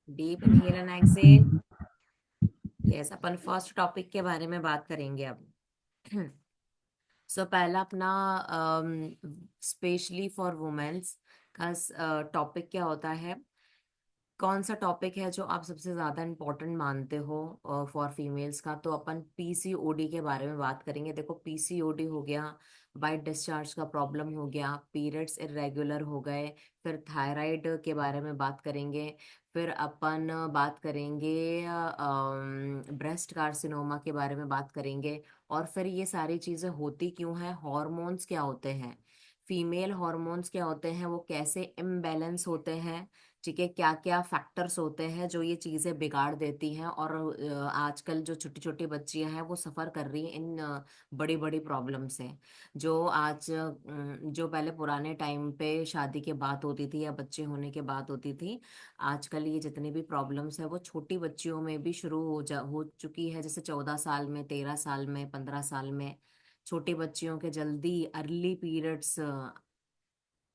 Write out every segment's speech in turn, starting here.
Deep inhale and exhale. Yes, upon first topic के बारे में बात करेंगे अब। सो पहला अपना स्पेशली फॉर वुमेन्स का टॉपिक क्या होता है? कौन सा टॉपिक है जो आप सबसे ज्यादा इम्पोर्टेंट मानते हो फॉर फीमेल्स का? तो अपन पीसीओडी के बारे में बात करेंगे। देखो, पीसीओडी हो गया, वाइट डिस्चार्ज का प्रॉब्लम हो गया, पीरियड्स इरेगुलर हो गए, फिर थायराइड के बारे में बात करेंगे, फिर अपन बात करेंगे ब्रेस्ट कार्सिनोमा के बारे में बात करेंगे। और फिर ये सारी चीजें होती क्यों हैं, हॉर्मोन्स क्या होते हैं, फीमेल हॉर्मोन्स क्या होते हैं, वो कैसे इम्बैलेंस होते हैं, ठीक है, क्या क्या फैक्टर्स होते हैं जो ये चीजें बिगाड़ देती हैं। और आजकल जो छोटी छोटी बच्चियां हैं वो सफर कर रही हैं इन बड़ी बड़ी प्रॉब्लम से। जो आज जो पहले पुराने टाइम पे शादी के बाद होती थी या बच्चे होने के बाद होती थी, आजकल ये जितनी भी प्रॉब्लम्स है वो छोटी बच्चियों में भी शुरू हो चुकी है। जैसे 14 साल में, 13 साल में, 15 साल में छोटी बच्चियों के जल्दी अर्ली पीरियड्स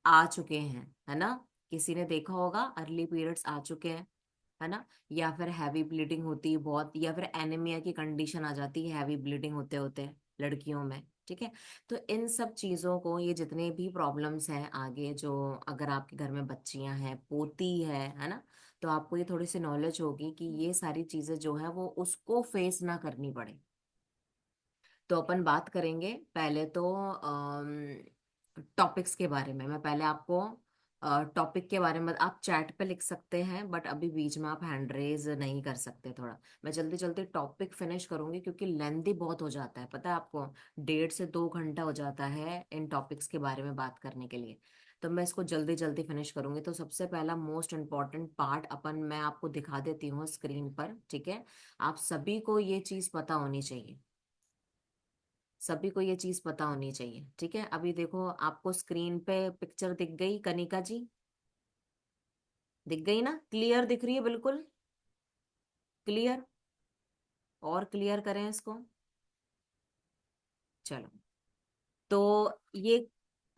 आ चुके हैं, है ना? किसी ने देखा होगा, अर्ली पीरियड्स आ चुके हैं, है ना? या फिर हैवी ब्लीडिंग होती है बहुत, या फिर एनीमिया की कंडीशन आ जाती है हैवी ब्लीडिंग होते होते लड़कियों में, ठीक है। तो इन सब चीजों को, ये जितने भी प्रॉब्लम्स हैं आगे, जो अगर आपके घर में बच्चियां हैं, पोती है ना, तो आपको ये थोड़ी सी नॉलेज होगी कि ये सारी चीजें जो है वो उसको फेस ना करनी पड़े। तो अपन बात करेंगे पहले तो टॉपिक्स के बारे में। मैं पहले आपको टॉपिक के बारे में, आप चैट पे लिख सकते हैं बट अभी बीच में आप हैंड रेज नहीं कर सकते। थोड़ा मैं जल्दी जल्दी टॉपिक फिनिश करूंगी क्योंकि लेंथी बहुत हो जाता है, पता है आपको। 1.5 से 2 घंटा हो जाता है इन टॉपिक्स के बारे में बात करने के लिए। तो मैं इसको जल्दी जल्दी फिनिश करूंगी। तो सबसे पहला मोस्ट इम्पॉर्टेंट पार्ट अपन, मैं आपको दिखा देती हूँ स्क्रीन पर, ठीक है। आप सभी को ये चीज पता होनी चाहिए, सभी को ये चीज पता होनी चाहिए, ठीक है। अभी देखो, आपको स्क्रीन पे पिक्चर दिख गई कनिका जी? दिख गई ना? क्लियर दिख रही है? बिल्कुल क्लियर। और क्लियर करें इसको। चलो, तो ये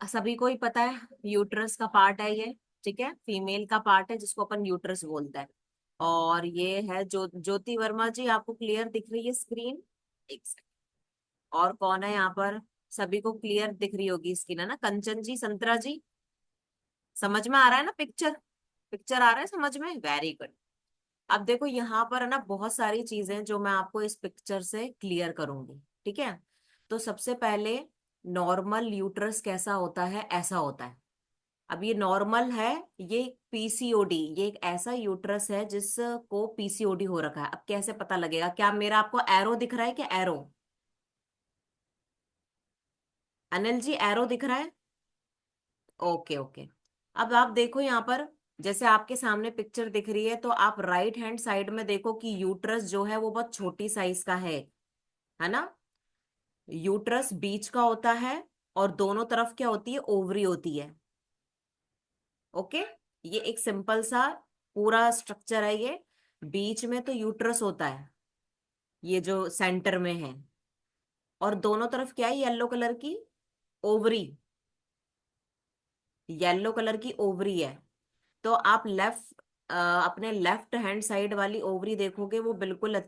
सभी को ही पता है, यूट्रस का पार्ट है ये, ठीक है, फीमेल का पार्ट है जिसको अपन यूट्रस बोलते हैं। और ये है जो ज्योति वर्मा जी, आपको क्लियर दिख रही है स्क्रीन? एक सेकंड। और कौन है यहाँ पर? सभी को क्लियर दिख रही होगी स्क्रीन, है ना? कंचन जी, संतरा जी, समझ में आ रहा है ना पिक्चर? पिक्चर आ रहा है समझ में? Very good. अब देखो यहाँ पर है ना बहुत सारी चीजें जो मैं आपको इस पिक्चर से क्लियर करूंगी, ठीक है। तो सबसे पहले, नॉर्मल यूट्रस कैसा होता है? ऐसा होता है। अब ये नॉर्मल है, ये पीसीओडी, ये एक ऐसा यूट्रस है जिसको पीसीओडी हो रखा है। अब कैसे पता लगेगा? क्या मेरा आपको एरो दिख रहा है? क्या एरो? अनिल जी, एरो दिख रहा है? Okay okay. अब आप देखो यहाँ पर, जैसे आपके सामने पिक्चर दिख रही है, तो आप राइट हैंड साइड में देखो कि यूट्रस जो है वो बहुत छोटी साइज का है ना? यूट्रस बीच का होता है और दोनों तरफ क्या होती है? ओवरी होती है। ओके, ये एक सिंपल सा पूरा स्ट्रक्चर है ये। बीच में तो यूट्रस होता है, ये जो सेंटर में है। और दोनों तरफ क्या है? येलो कलर की ओवरी, येलो कलर की ओवरी है। तो आप अपने लेफ्ट हैंड साइड वाली ओवरी देखोगे, वो बिल्कुल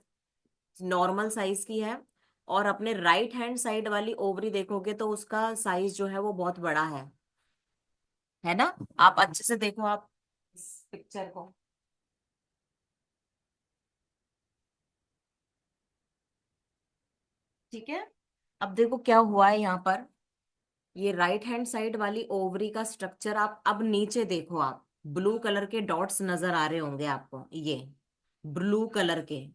नॉर्मल साइज की है। और अपने राइट हैंड साइड वाली ओवरी देखोगे तो उसका साइज जो है वो बहुत बड़ा है ना? आप अच्छे से देखो, आप इस पिक्चर को, ठीक है। अब देखो क्या हुआ है यहाँ पर, ये राइट हैंड साइड वाली ओवरी का स्ट्रक्चर, आप अब नीचे देखो, आप ब्लू कलर के डॉट्स नजर आ रहे होंगे आपको, ये ब्लू कलर के।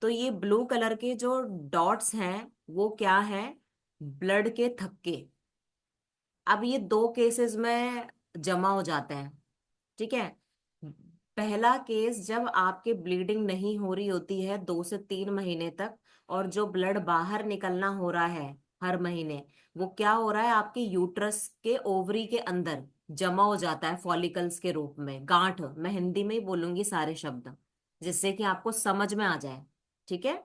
तो ये ब्लू कलर के जो डॉट्स हैं वो क्या है? ब्लड के थक्के। अब ये दो केसेस में जमा हो जाते हैं, ठीक है। पहला केस, जब आपके ब्लीडिंग नहीं हो रही होती है 2 से 3 महीने तक, और जो ब्लड बाहर निकलना हो रहा है हर महीने, वो क्या हो रहा है? आपके यूट्रस के ओवरी के अंदर जमा हो जाता है फॉलिकल्स के रूप में, गांठ। मैं हिंदी में ही बोलूंगी सारे शब्द जिससे कि आपको समझ में आ जाए, ठीक है।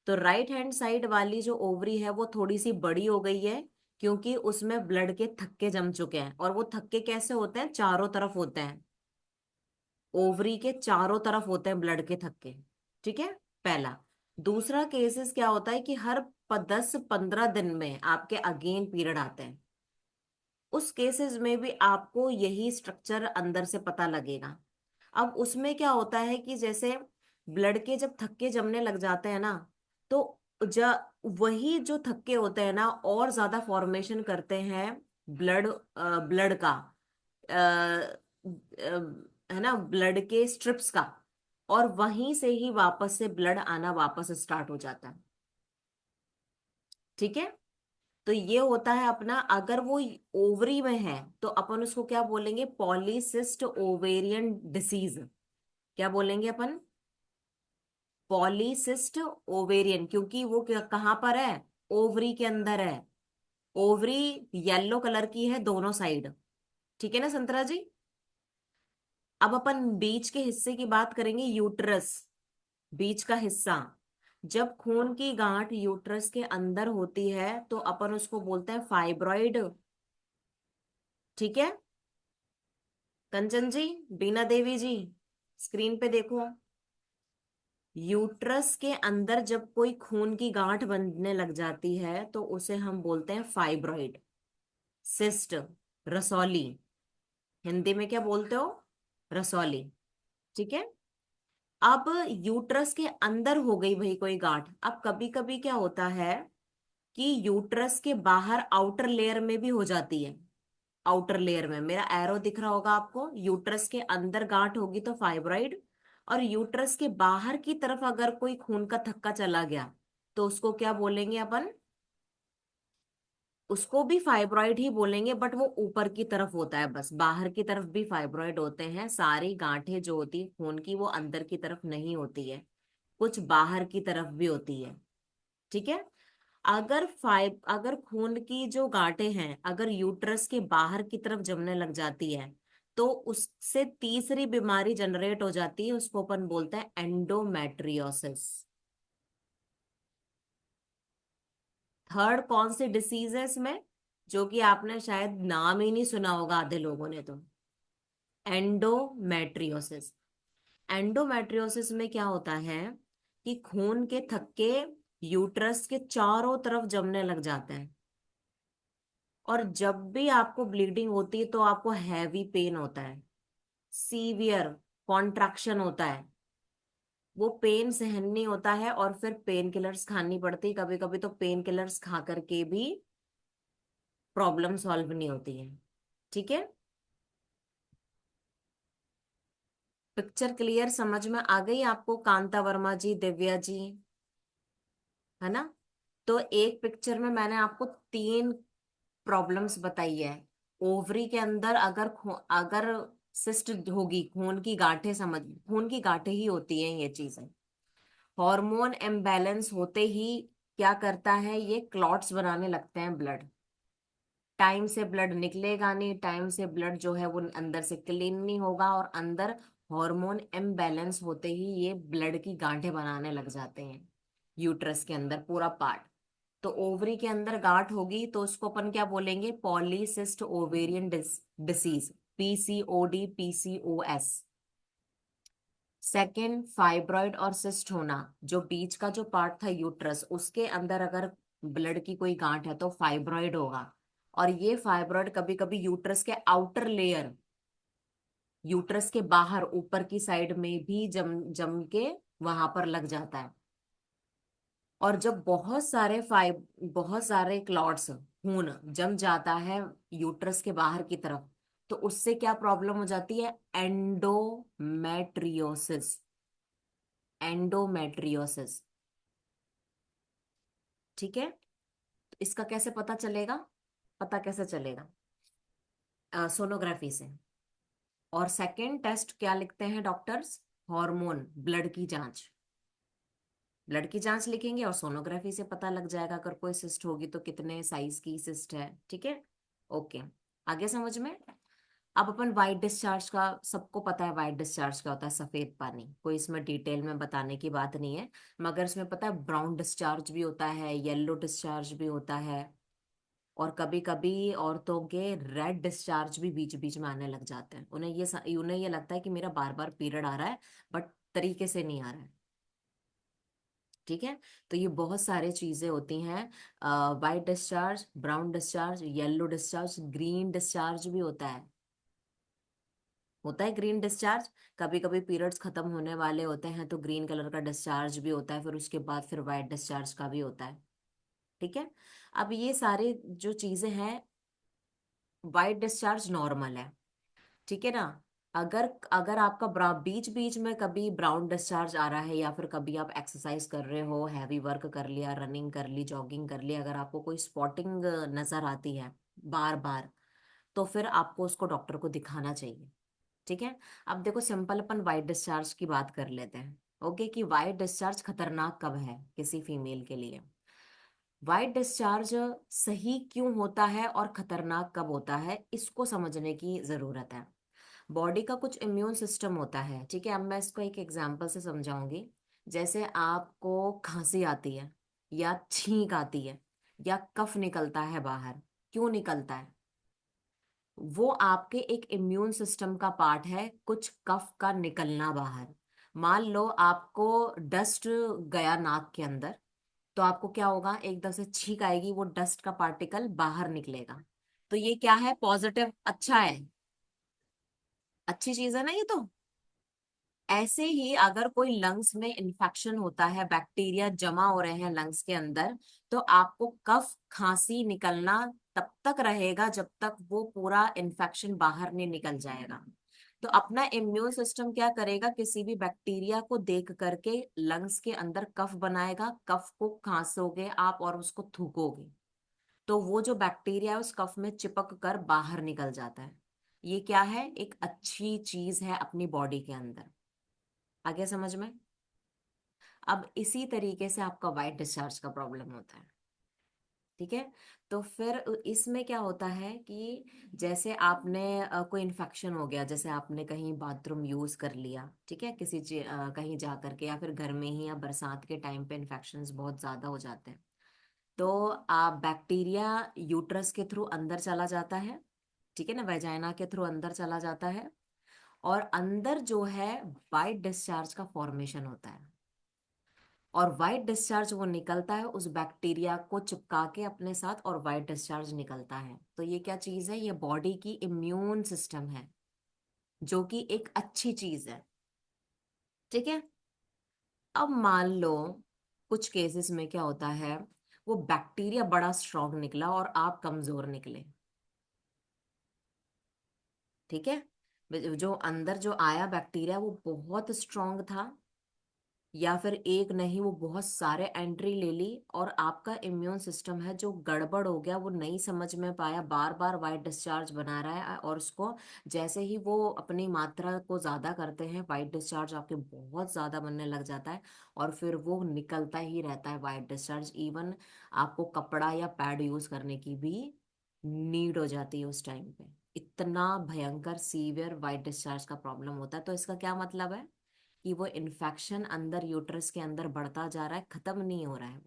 तो राइट हैंड साइड वाली जो ओवरी है वो थोड़ी सी बड़ी हो गई है, क्योंकि उसमें ब्लड के थक्के जम चुके हैं। और वो थक्के कैसे होते हैं? चारों तरफ होते हैं, ओवरी के चारों तरफ होते हैं ब्लड के थक्के। ठीक है, पहला। दूसरा केसेस क्या होता है कि हर 10-15 दिन में आपके अगेन पीरियड आते हैं। उस केसेस में भी आपको यही स्ट्रक्चर अंदर से पता लगेगा। अब उसमें क्या होता है कि जैसे ब्लड के जब थक्के जमने लग जाते हैं ना, तो ज वही जो थक्के होते हैं ना और ज्यादा फॉर्मेशन करते हैं ब्लड ब्लड का है ना, ब्लड के स्ट्रिप्स का। और वहीं से ही वापस से ब्लड आना वापस स्टार्ट हो जाता है। ठीक है, तो ये होता है अपना, अगर वो ओवरी में है तो अपन उसको क्या बोलेंगे, पॉलीसिस्ट ओवेरियन डिसीज। क्या बोलेंगे अपन, पॉलीसिस्ट ओवेरियन, क्योंकि वो कहाँ पर है, ओवरी के अंदर है। ओवरी येलो कलर की है दोनों साइड। ठीक है ना संतरा जी। अब अपन बीच के हिस्से की बात करेंगे, यूट्रस, बीच का हिस्सा। जब खून की गांठ यूट्रस के अंदर होती है तो अपन उसको बोलते हैं फाइब्रॉइड। ठीक है, कंचन जी, बीना देवी जी, स्क्रीन पे देखो। यूट्रस के अंदर जब कोई खून की गांठ बनने लग जाती है तो उसे हम बोलते हैं फाइब्रॉइड, सिस्ट, रसौली। हिंदी में क्या बोलते हो, रसौली। ठीक है। अब यूट्रस के अंदर हो गई भाई कोई गांठ। अब कभी कभी क्या होता है कि यूट्रस के बाहर आउटर लेयर में भी हो जाती है। आउटर लेयर में, मेरा एरो दिख रहा होगा आपको, यूट्रस के अंदर गांठ होगी तो फाइब्रॉइड। और यूट्रस के बाहर की तरफ अगर कोई खून का थक्का चला गया तो उसको क्या बोलेंगे अपन, उसको भी फाइब्रॉइड ही बोलेंगे, बट वो ऊपर की तरफ होता है, बस बाहर की तरफ भी फाइब्रॉइड होते हैं। सारी गांठें जो होती है खून की वो अंदर की तरफ नहीं होती है, कुछ बाहर की तरफ भी होती है। ठीक है। अगर खून की जो गांठें हैं अगर यूट्रस के बाहर की तरफ जमने लग जाती है तो उससे तीसरी बीमारी जनरेट हो जाती है, उसको अपन बोलते हैं एंडोमेट्रियोसिस। थर्ड कौन सी डिसीज है इसमें, जो कि आपने शायद नाम ही नहीं सुना होगा आधे लोगों ने तो, एंडोमेट्रियोसिस। एंडोमेट्रियोसिस में क्या होता है कि खून के थक्के यूट्रस के चारों तरफ जमने लग जाते हैं। और जब भी आपको ब्लीडिंग होती है तो आपको हैवी पेन होता है, सीवियर कॉन्ट्रैक्शन होता है। वो पेन सहन नहीं होता है और फिर पेन किलर्स खानी पड़ती है। कभी कभी तो पेन किलर्स खा करके भी प्रॉब्लम सॉल्व नहीं होती है। ठीक है, पिक्चर क्लियर समझ में आ गई आपको, कांता वर्मा जी, दिव्या जी, है ना। तो एक पिक्चर में मैंने आपको 3 प्रॉब्लम्स बताई है। ओवरी के अंदर अगर सिस्ट होगी, खून की गांठें, समझ, खून की गांठें ही होती हैं ये चीजें। हार्मोन इम्बैलेंस होते ही क्या करता है, ये क्लॉट्स बनाने लगते हैं ब्लड। टाइम से ब्लड निकलेगा नहीं, टाइम से ब्लड जो है वो अंदर से क्लीन नहीं होगा, और अंदर हार्मोन इम्बैलेंस होते ही ये ब्लड की गांठें बनाने लग जाते हैं यूट्रस के अंदर पूरा पार्ट। तो ओवरी के अंदर गांठ होगी तो उसको अपन क्या बोलेंगे, polycystic ovarian disease, PCOD, PCOS. Second, fibroid और सिस्ट होना, जो बीच का जो पार्ट था यूट्रस उसके अंदर अगर ब्लड की कोई गांठ है तो फाइब्रॉइड होगा। और ये फाइब्रॉइड कभी कभी यूट्रस के आउटर लेयर, यूट्रस के बाहर ऊपर की साइड में भी जम जम के वहां पर लग जाता है। और जब बहुत सारे क्लॉट्स, खून जम जाता है यूट्रस के बाहर की तरफ, तो उससे क्या प्रॉब्लम हो जाती है, एंडोमेट्रियोसिस। एंडोमेट्रियोसिस। ठीक है, तो इसका कैसे पता चलेगा, पता कैसे चलेगा, सोनोग्राफी से। और सेकंड टेस्ट क्या लिखते हैं डॉक्टर्स, हार्मोन, ब्लड की जांच। ब्लड की जांच लिखेंगे और सोनोग्राफी से पता लग जाएगा अगर कोई सिस्ट होगी तो कितने साइज की सिस्ट है। ठीक है, ओके, आगे समझ में। अब अपन वाइट डिस्चार्ज का, सबको पता है वाइट डिस्चार्ज क्या होता है, सफेद पानी, कोई इसमें डिटेल में बताने की बात नहीं है। मगर इसमें पता है ब्राउन डिस्चार्ज भी होता है, येलो डिस्चार्ज भी होता है, और कभी कभी औरतों के रेड डिस्चार्ज भी बीच बीच में आने लग जाते हैं। उन्हें ये लगता है कि मेरा बार बार पीरियड आ रहा है, बट तरीके से नहीं आ रहा है। ठीक है। तो ये बहुत सारे चीजें होती हैं। White discharge, brown discharge, yellow discharge, green discharge भी होता है ग्रीन डिस्चार्ज। कभी कभी पीरियड्स खत्म होने वाले होते हैं तो ग्रीन कलर का डिस्चार्ज भी होता है, फिर उसके बाद फिर वाइट डिस्चार्ज का भी होता है। ठीक है। अब ये सारे जो चीजें हैं, वाइट डिस्चार्ज नॉर्मल है। ठीक है ना। अगर अगर आपका बीच बीच में कभी ब्राउन डिस्चार्ज आ रहा है, या फिर कभी आप एक्सरसाइज कर रहे हो, हैवी वर्क कर लिया, रनिंग कर ली, जॉगिंग कर ली, अगर आपको कोई स्पॉटिंग नजर आती है बार बार, तो फिर आपको उसको डॉक्टर को दिखाना चाहिए। ठीक है। अब देखो, सिंपल अपन वाइट डिस्चार्ज की बात कर लेते हैं। ओके, कि वाइट डिस्चार्ज खतरनाक कब है किसी फीमेल के लिए। वाइट डिस्चार्ज सही क्यों होता है और खतरनाक कब होता है, इसको समझने की जरूरत है। बॉडी का कुछ इम्यून सिस्टम होता है। ठीक है। अब मैं इसको एक एग्जांपल से समझाऊंगी। जैसे आपको खांसी आती है, या छींक आती है, या कफ निकलता है बाहर, क्यों निकलता है? वो आपके एक इम्यून सिस्टम का पार्ट है, कुछ कफ का निकलना बाहर। मान लो आपको डस्ट गया नाक के अंदर, तो आपको क्या होगा, एकदम से छींक आएगी, वो डस्ट का पार्टिकल बाहर निकलेगा। तो ये क्या है, पॉजिटिव, अच्छा है, अच्छी चीज है ना ये तो। ऐसे ही अगर कोई लंग्स में इन्फेक्शन होता है, बैक्टीरिया जमा हो रहे हैं लंग्स के अंदर, तो आपको कफ खांसी निकलना तब तक रहेगा जब तक वो पूरा इन्फेक्शन बाहर नहीं निकल जाएगा। तो अपना इम्यून सिस्टम क्या करेगा, किसी भी बैक्टीरिया को देख करके लंग्स के अंदर कफ बनाएगा, कफ को खांसोगे आप और उसको थूकोगे, तो वो जो बैक्टीरिया है उस कफ में चिपक कर बाहर निकल जाता है। ये क्या है, एक अच्छी चीज है अपनी बॉडी के अंदर। आगे समझ में। अब इसी तरीके से आपका वाइट डिस्चार्ज का प्रॉब्लम होता है। ठीक है। तो फिर इसमें क्या होता है कि जैसे आपने कोई इन्फेक्शन हो गया, जैसे आपने कहीं बाथरूम यूज कर लिया, ठीक है, कहीं जा करके, या फिर घर में ही, या बरसात के टाइम पे इन्फेक्शंस बहुत ज्यादा हो जाते हैं, तो आप बैक्टीरिया यूट्रस के थ्रू अंदर चला जाता है। ठीक है ना, वेजाइना के थ्रू अंदर चला जाता है, और अंदर जो है वाइट डिस्चार्ज का फॉर्मेशन होता है। और वाइट डिस्चार्ज वो निकलता है उस बैक्टीरिया को चिपका के अपने साथ, और वाइट डिस्चार्ज निकलता है। तो ये क्या चीज है, ये बॉडी की इम्यून सिस्टम है, जो कि एक अच्छी चीज है। ठीक है। अब मान लो कुछ केसेस में क्या होता है, वो बैक्टीरिया बड़ा स्ट्रांग निकला और आप कमजोर निकले। ठीक है। जो अंदर जो आया बैक्टीरिया वो बहुत स्ट्रांग था, या फिर एक नहीं, वो बहुत सारे एंट्री ले ली, और आपका इम्यून सिस्टम है जो गड़बड़ हो गया, वो नहीं समझ में पाया, बार बार वाइट डिस्चार्ज बना रहा है, और उसको जैसे ही वो अपनी मात्रा को ज्यादा करते हैं, वाइट डिस्चार्ज आपके बहुत ज्यादा बनने लग जाता है, और फिर वो निकलता ही रहता है वाइट डिस्चार्ज। इवन आपको कपड़ा या पैड यूज करने की भी नीड हो जाती है उस टाइम पे। इतना भयंकर सीवियर वाइट डिस्चार्ज का प्रॉब्लम होता है। तो इसका क्या मतलब है, कि वो इन्फेक्शन अंदर यूट्रस के अंदर बढ़ता जा रहा है, खत्म नहीं हो रहा है,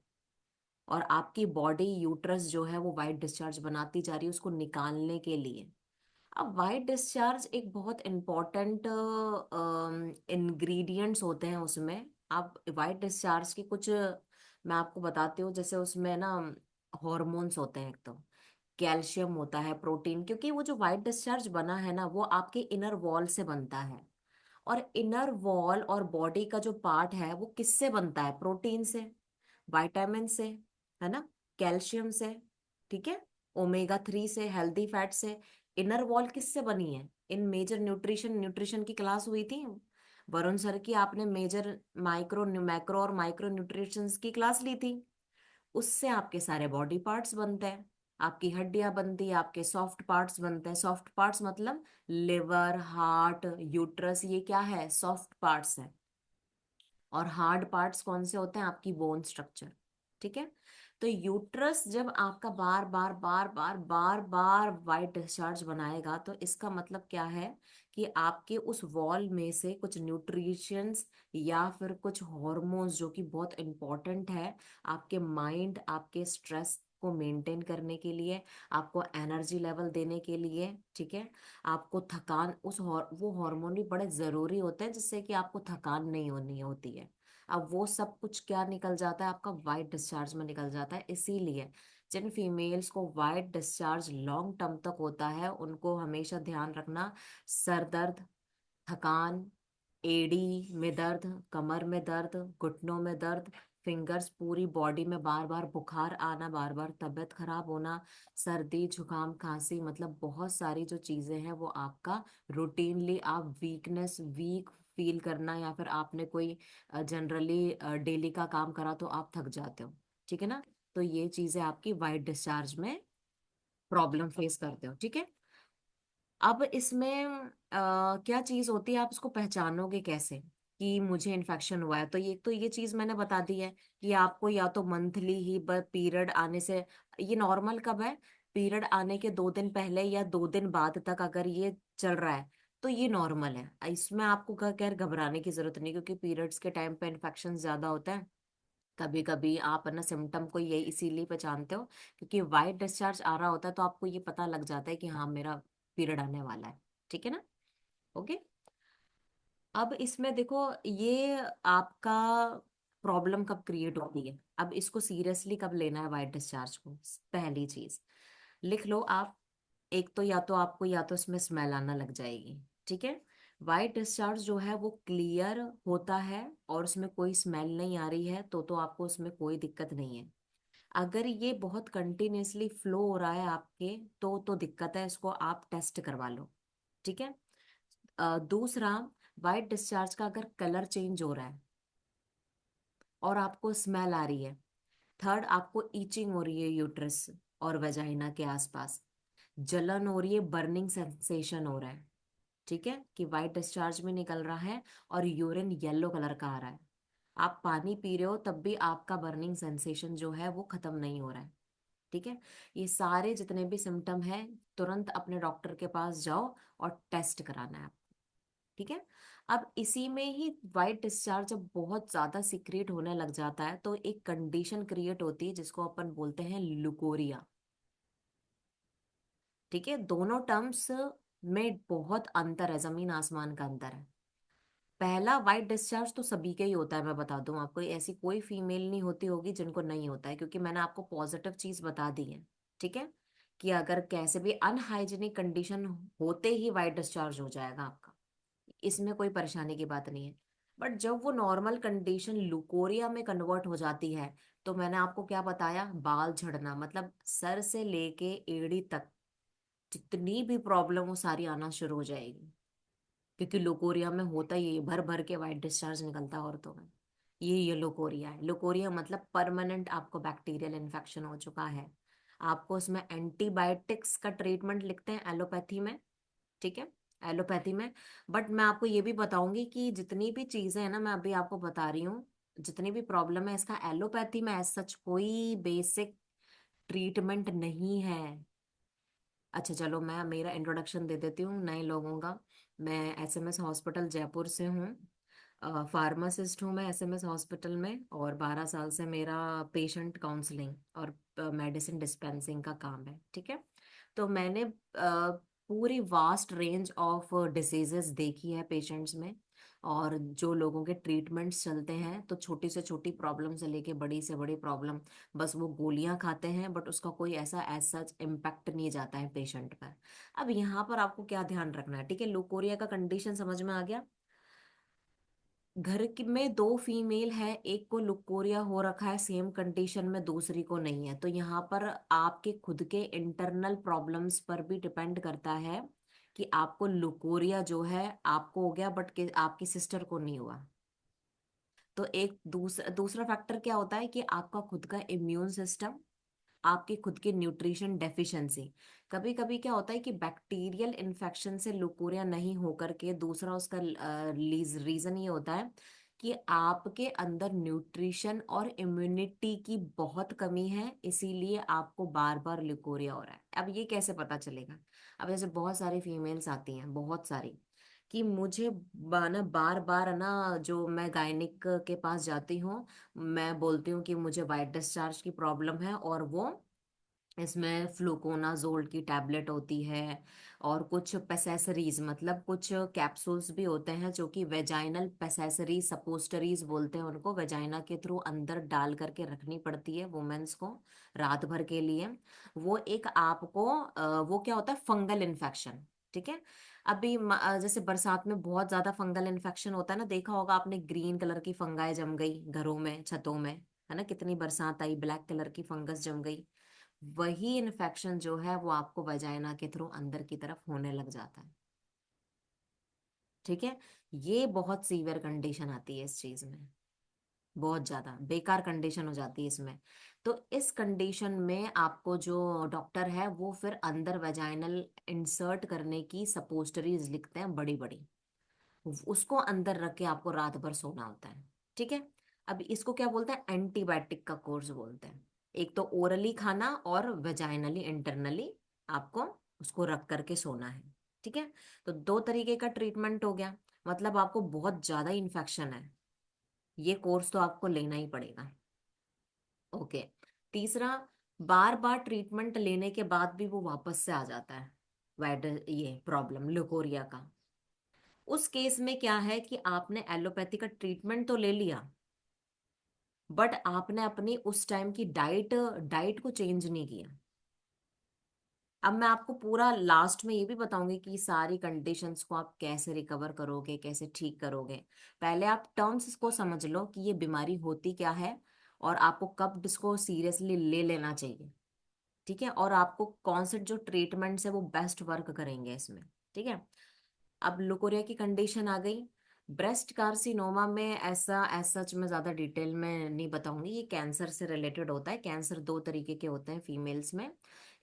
और आपकी बॉडी यूट्रस जो है वो वाइट डिस्चार्ज बनाती जा रही है उसको निकालने के लिए। अब वाइट डिस्चार्ज एक बहुत इम्पोर्टेंट इंग्रेडिएंट्स होते हैं उसमें। आप वाइट डिस्चार्ज की कुछ मैं आपको बताती हूँ। जैसे उसमें ना हॉर्मोन्स होते हैं, एक तो कैल्शियम होता है, प्रोटीन, क्योंकि वो जो वाइट डिस्चार्ज बना है ना, वो आपके इनर वॉल से बनता है। और इनर वॉल और बॉडी का जो पार्ट है वो किससे बनता है, प्रोटीन से, विटामिन से, है ना, कैल्शियम से, ठीक है, ओमेगा 3 से, हेल्दी फैट से। इनर वॉल किससे बनी है, इन मेजर न्यूट्रिशन की क्लास हुई थी वरुण सर की, आपने मेजर माइक्रो मैक्रो और माइक्रो न्यूट्रिशन की क्लास ली थी। उससे आपके सारे बॉडी पार्ट्स बनते हैं, आपकी हड्डियां बनती है, आपके सॉफ्ट पार्ट्स बनते हैं। सॉफ्ट पार्ट्स मतलब लिवर, हार्ट, यूट्रस, ये क्या है, सॉफ्ट पार्ट्स है। और हार्ड पार्ट्स कौन से होते हैं, आपकी बोन स्ट्रक्चर। ठीक है। तो यूट्रस जब आपका बार बार बार बार बार बार वाइट डिस्चार्ज बनाएगा, तो इसका मतलब क्या है, कि आपके उस वॉल में से कुछ न्यूट्रिशंस या फिर कुछ हॉर्मोन्स जो कि बहुत इंपॉर्टेंट है आपके माइंड, आपके स्ट्रेस को मेंटेन करने के लिए, आपको एनर्जी लेवल देने के लिए, ठीक है। आपको थकान, वो हार्मोन भी बड़े जरूरी होते हैं जिससे कि आपको थकान नहीं होनी होती है। अब वो सब कुछ क्या निकल जाता है, आपका वाइट डिस्चार्ज में निकल जाता है। इसीलिए जिन फीमेल्स को वाइट डिस्चार्ज लॉन्ग टर्म तक होता है उनको हमेशा ध्यान रखना, सर दर्द, थकान, एड़ी में दर्द, कमर में दर्द, घुटनों में दर्द, फिंगर्स, पूरी बॉडी में बार बार बुखार आना, बार बार तबीयत खराब होना, सर्दी जुकाम खांसी, मतलब बहुत सारी जो चीजें हैं वो आपका रूटीनली आप वीक फील करना, या फिर आपने कोई जनरली डेली का काम करा तो आप थक जाते हो, ठीक है ना। तो ये चीजें आपकी वाइट डिस्चार्ज में प्रॉब्लम फेस करते हो, ठीक है। अब इसमें क्या चीज होती है, आप इसको पहचानोगे कैसे कि मुझे इन्फेक्शन हुआ है। तो ये चीज मैंने बता दी है कि आपको या तो मंथली ही पीरियड आने से, ये नॉर्मल कब है, पीरियड आने के 2 दिन पहले या 2 दिन बाद तक अगर ये चल रहा है तो ये नॉर्मल है। इसमें आपको खैर घबराने की जरूरत नहीं, क्योंकि पीरियड्स के टाइम पे इन्फेक्शन ज्यादा होता है। कभी कभी आप है ना सिम्टम को ये इसीलिए पहचानते हो क्योंकि वाइट डिस्चार्ज आ रहा होता है, तो आपको ये पता लग जाता है कि हाँ मेरा पीरियड आने वाला है, ठीक है ना। ओके। अब इसमें देखो, ये आपका प्रॉब्लम कब क्रिएट होती है, अब इसको सीरियसली कब लेना है वाइट डिस्चार्ज को। पहली चीज लिख लो आप, एक तो या तो इसमें स्मेल आना लग जाएगी, ठीक है। वाइट डिस्चार्ज जो है वो क्लियर होता है और उसमें कोई स्मेल नहीं आ रही है तो आपको उसमें कोई दिक्कत नहीं है। अगर ये बहुत कंटिन्यूअसली फ्लो हो रहा है आपके तो दिक्कत है, इसको आप टेस्ट करवा लो, ठीक है। दूसरा, वाइट डिस्चार्ज का अगर कलर चेंज हो रहा है और आपको स्मेल आ रही है। थर्ड, आपको ईचिंग हो रही है यूट्रस और वेजाइना के आसपास, जलन हो रही है, बर्निंग सेंसेशन हो रहा है, ठीक है, कि वाइट डिस्चार्ज में निकल रहा है और यूरिन येलो कलर का आ रहा है। आप पानी पी रहे हो तब भी आपका बर्निंग सेंसेशन जो है वो खत्म नहीं हो रहा है, ठीक है। ये सारे जितने भी सिम्टम हैं, तुरंत अपने डॉक्टर के पास जाओ और टेस्ट कराना है, ठीक है। अब इसी में ही वाइट डिस्चार्ज जब बहुत ज्यादा सिक्रिएट होने लग जाता है तो एक कंडीशन क्रिएट होती है जिसको अपन बोलते हैं लुकोरिया, ठीक है। दोनों टर्म्स में बहुत अंतर है, जमीन आसमान का अंतर है। पहला वाइट डिस्चार्ज तो सभी के ही होता है, मैं बता दूं आपको, ऐसी कोई फीमेल नहीं होती होगी जिनको नहीं होता है, क्योंकि मैंने आपको पॉजिटिव चीज बता दी है, ठीक है, कि अगर कैसे भी अनहाइजीनिक कंडीशन होते ही वाइट डिस्चार्ज हो जाएगा आपका, इसमें कोई परेशानी की बात नहीं है। बट जब वो नॉर्मल कंडीशन लुकोरिया में कन्वर्ट हो जाती है, तो मैंने आपको क्या बताया, बाल झड़ना, मतलब सर से लेके एड़ी तक जितनी भी प्रॉब्लम वो सारी आना शुरू हो जाएगी। क्योंकि लुकोरिया में होता ही है, भर भर के वाइट डिस्चार्ज निकलता है औरतों में। ये लुकोरिया है। लुकोरिया मतलब परमानेंट आपको बैक्टीरियल इन्फेक्शन हो चुका है। आपको उसमें एंटीबायोटिक्स का ट्रीटमेंट लिखते हैं एलोपैथी में, ठीक है, एलोपैथी में। बट मैं आपको ये भी बताऊंगी कि जितनी भी चीजें हैं ना, मैं अभी आपको बता रही हूँ, जितनी भी प्रॉब्लम है इसका एलोपैथी में एज सच कोई बेसिक ट्रीटमेंट नहीं है। अच्छा चलो, मैं मेरा इंट्रोडक्शन दे देती हूँ नए लोगों का। मैं एसएमएस हॉस्पिटल जयपुर से हूँ, फार्मासिस्ट हूँ मैं एसएमएस हॉस्पिटल में, और 12 साल से मेरा पेशेंट काउंसलिंग और मेडिसिन डिस्पेंसिंग का काम है, ठीक है। तो मैंने पूरी वास्ट रेंज ऑफ डिसीजेस देखी है पेशेंट्स में, और जो लोगों के ट्रीटमेंट्स चलते हैं, तो छोटी से छोटी प्रॉब्लम से लेके बड़ी से बड़ी प्रॉब्लम, बस वो गोलियां खाते हैं बट उसका कोई ऐसा एज सच इम्पैक्ट नहीं जाता है पेशेंट पर। अब यहाँ पर आपको क्या ध्यान रखना है, ठीक है, लुकोरिया का कंडीशन समझ में आ गया। में दो फीमेल है, एक को लुकोरिया हो रखा है सेम कंडीशन में, दूसरी को नहीं है, तो यहाँ पर आपके खुद के इंटरनल प्रॉब्लम्स पर भी डिपेंड करता है कि आपको लुकोरिया जो है आपको हो गया बट आपकी सिस्टर को नहीं हुआ। तो एक दूसरा दूसरा फैक्टर क्या होता है कि आपका खुद का इम्यून सिस्टम, आपकी खुद की न्यूट्रिशन डेफिशिएंसी। कभी कभी क्या होता है कि बैक्टीरियल इन्फेक्शन से लुकोरिया नहीं होकर के दूसरा उसका रीजन ये होता है कि आपके अंदर न्यूट्रिशन और इम्यूनिटी की बहुत कमी है, इसीलिए आपको बार बार लुकोरिया हो रहा है। अब ये कैसे पता चलेगा, अब जैसे बहुत सारी फीमेल्स आती हैं, बहुत सारी, कि मुझे ना बार बार ना, जो मैं गायनिक के पास जाती हूँ, मैं बोलती हूँ कि मुझे वाइट डिस्चार्ज की प्रॉब्लम है, और वो इसमें फ्लूकोनाजोल की टैबलेट होती है, और कुछ पेसेसरीज मतलब कुछ कैप्सूल्स भी होते हैं जो कि वेजाइनल पेसेसरीज सपोस्टरीज बोलते हैं उनको, वेजाइना के थ्रू अंदर डाल करके रखनी पड़ती है वुमेन्स को रात भर के लिए। वो एक आपको वो क्या होता है, फंगल इन्फेक्शन। ठीक है। अभी जैसे बरसात में बहुत ज्यादा फंगल इन्फेक्शन होता है ना, देखा होगा आपने, ग्रीन कलर की फंगाई जम गई घरों में छतों में, है ना, कितनी बरसात आई, ब्लैक कलर की फंगस जम गई। वही इन्फेक्शन जो है वो आपको वजाइना के थ्रू अंदर की तरफ होने लग जाता है। ठीक है। ये बहुत सीवियर कंडीशन आती है इस चीज में, बहुत ज्यादा बेकार कंडीशन हो जाती है इसमें। तो इस कंडीशन में आपको जो डॉक्टर है वो फिर अंदर वजाइनल इंसर्ट करने की सपोस्टरीज लिखते हैं बड़ी बड़ी, उसको अंदर रख के आपको रात भर सोना होता है। ठीक है। अब इसको क्या बोलते हैं, एंटीबायोटिक का कोर्स बोलते हैं। एक तो ओरली खाना और वेजाइनली इंटरनली आपको उसको रख करके सोना है। ठीक है। तो दो तरीके का ट्रीटमेंट हो गया, मतलब आपको बहुत ज्यादा इन्फेक्शन है, ये कोर्स तो आपको लेना ही पड़ेगा। ओके। तीसरा, बार बार ट्रीटमेंट लेने के बाद भी वो वापस से आ जाता है, ये प्रॉब्लम ल्यूकोरिया का। उस केस में क्या है कि आपने एलोपैथी का ट्रीटमेंट तो ले लिया, बट आपने अपनी उस टाइम की डाइट डाइट को चेंज नहीं किया। अब मैं आपको पूरा लास्ट में ये भी बताऊंगी कि सारी कंडीशंस को आप कैसे रिकवर करोगे, कैसे ठीक करोगे। पहले आप टर्म्स को समझ लो कि ये बीमारी होती क्या है, और आपको कब इसको सीरियसली ले लेना चाहिए। ठीक है। और आपको कौन से जो ट्रीटमेंट्स है वो बेस्ट वर्क करेंगे इसमें। ठीक है। अब लुकोरिया की कंडीशन आ गई। ब्रेस्ट कार्सिनोमा में ऐसा ऐसा सच में ज्यादा डिटेल में नहीं बताऊंगी, ये कैंसर से रिलेटेड होता है। कैंसर दो तरीके के होते हैं फीमेल्स में,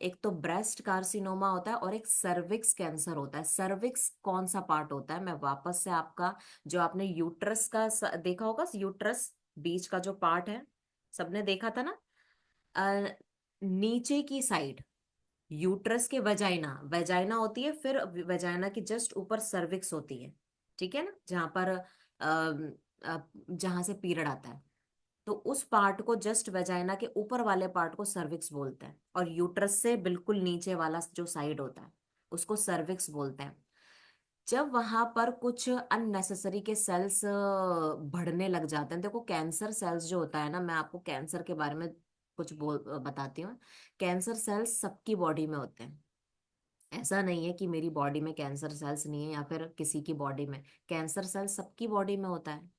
एक तो ब्रेस्ट कार्सिनोमा होता है और एक सर्विक्स कैंसर होता है। सर्विक्स कौन सा पार्ट होता है, मैं वापस से आपका, जो आपने यूट्रस का देखा होगा, यूट्रस बीच का जो पार्ट है, सबने देखा था ना, नीचे की साइड यूट्रस के वजाइना, वजाइना होती है, फिर वजाइना की जस्ट ऊपर सर्विक्स होती है। ठीक है ना, जहां पर जहां से पीरियड आता है, तो उस पार्ट को जस्ट वजाइना के ऊपर वाले पार्ट को सर्विक्स बोलते हैं, और यूट्रस से बिल्कुल नीचे वाला जो साइड होता है उसको सर्विक्स बोलते हैं। जब वहां पर कुछ अननेसेसरी के सेल्स बढ़ने लग जाते हैं, देखो कैंसर सेल्स जो होता है ना, मैं आपको कैंसर के बारे में कुछ बताती हूँ। कैंसर सेल्स सबकी बॉडी में होते हैं, ऐसा नहीं है कि मेरी बॉडी में कैंसर सेल्स नहीं है या फिर किसी की बॉडी में, कैंसर सेल्स सबकी बॉडी में होता है।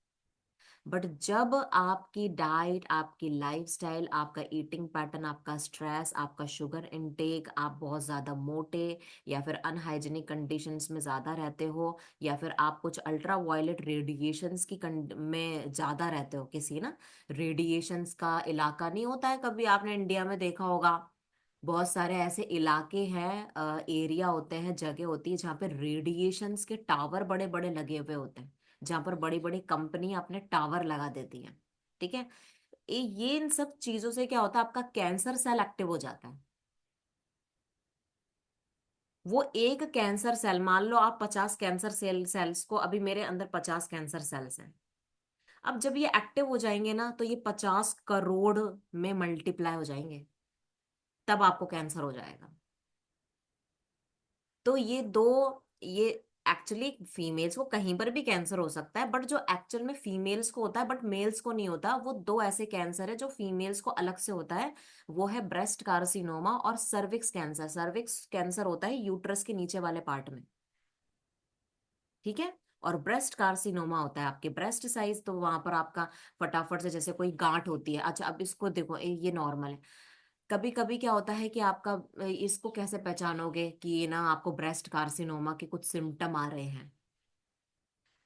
बट जब आपकी डाइट, आपकी लाइफस्टाइल, आपका ईटिंग पैटर्न, आपका स्ट्रेस, आपका शुगर इनटेक, आप बहुत ज्यादा मोटे या फिर अनहाइजीनिक कंडीशंस में ज्यादा रहते हो, या फिर आप कुछ अल्ट्रा वायलेट रेडिएशंस की में ज्यादा रहते हो, किसी ना रेडिएशंस का इलाका नहीं होता है, कभी आपने इंडिया में देखा होगा, बहुत सारे ऐसे इलाके हैं, एरिया होते हैं, जगह होती है जहाँ पे रेडिएशंस के टावर बड़े बड़े लगे हुए होते हैं, जहाँ पर बड़ी बड़ी कंपनी अपने टावर लगा देती हैं। ठीक है। ये इन सब चीजों से क्या होता है, आपका कैंसर सेल एक्टिव हो जाता है। वो एक कैंसर सेल, मान लो आप 50 कैंसर सेल्स को, अभी मेरे अंदर 50 कैंसर सेल्स हैं, अब जब ये एक्टिव हो जाएंगे ना तो ये 50 करोड़ में मल्टीप्लाई हो जाएंगे, तब आपको कैंसर हो जाएगा। तो ये दो, ये एक्चुअली फीमेल्स को कहीं पर भी कैंसर हो सकता है, बट जो एक्चुअल में फीमेल्स को होता है बट मेल्स को नहीं होता, वो दो ऐसे कैंसर है जो फीमेल्स को अलग से होता है। वो है ब्रेस्ट कार्सिनोमा और सर्विक्स कैंसर। सर्विक्स कैंसर होता है यूट्रस के नीचे वाले पार्ट में। ठीक है। और ब्रेस्ट कार्सिनोमा होता है आपके ब्रेस्ट साइज, तो वहां पर आपका फटाफट से जैसे कोई गांठ होती है। अच्छा, अब इसको देखो, ये नॉर्मल है। कभी कभी क्या होता है कि आपका इसको कैसे पहचानोगे कि ये ना आपको ब्रेस्ट कार्सिनोमा के कुछ सिम्टम आ रहे हैं,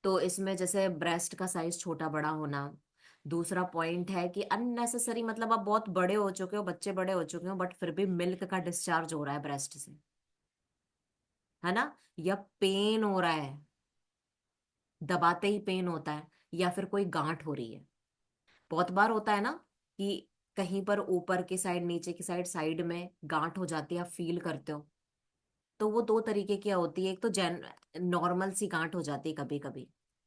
तो इसमें जैसे ब्रेस्ट का साइज छोटा बड़ा होना। दूसरा पॉइंट है कि अननेसेसरी, मतलब आप बहुत बड़े हो चुके हो, बच्चे बड़े हो चुके हो, बट फिर भी मिल्क का डिस्चार्ज हो रहा है ब्रेस्ट से, है ना, या पेन हो रहा है, दबाते ही पेन होता है, या फिर कोई गांठ हो रही है। बहुत बार होता है ना कि कहीं पर ऊपर की साइड, नीचे की साइड, साइड में गांठ हो जाती है, आप फील करते हो। तो वो दो तरीके की होती है, एक तो जैन नॉर्मल सी गांठ हो जाती है कभी कभी,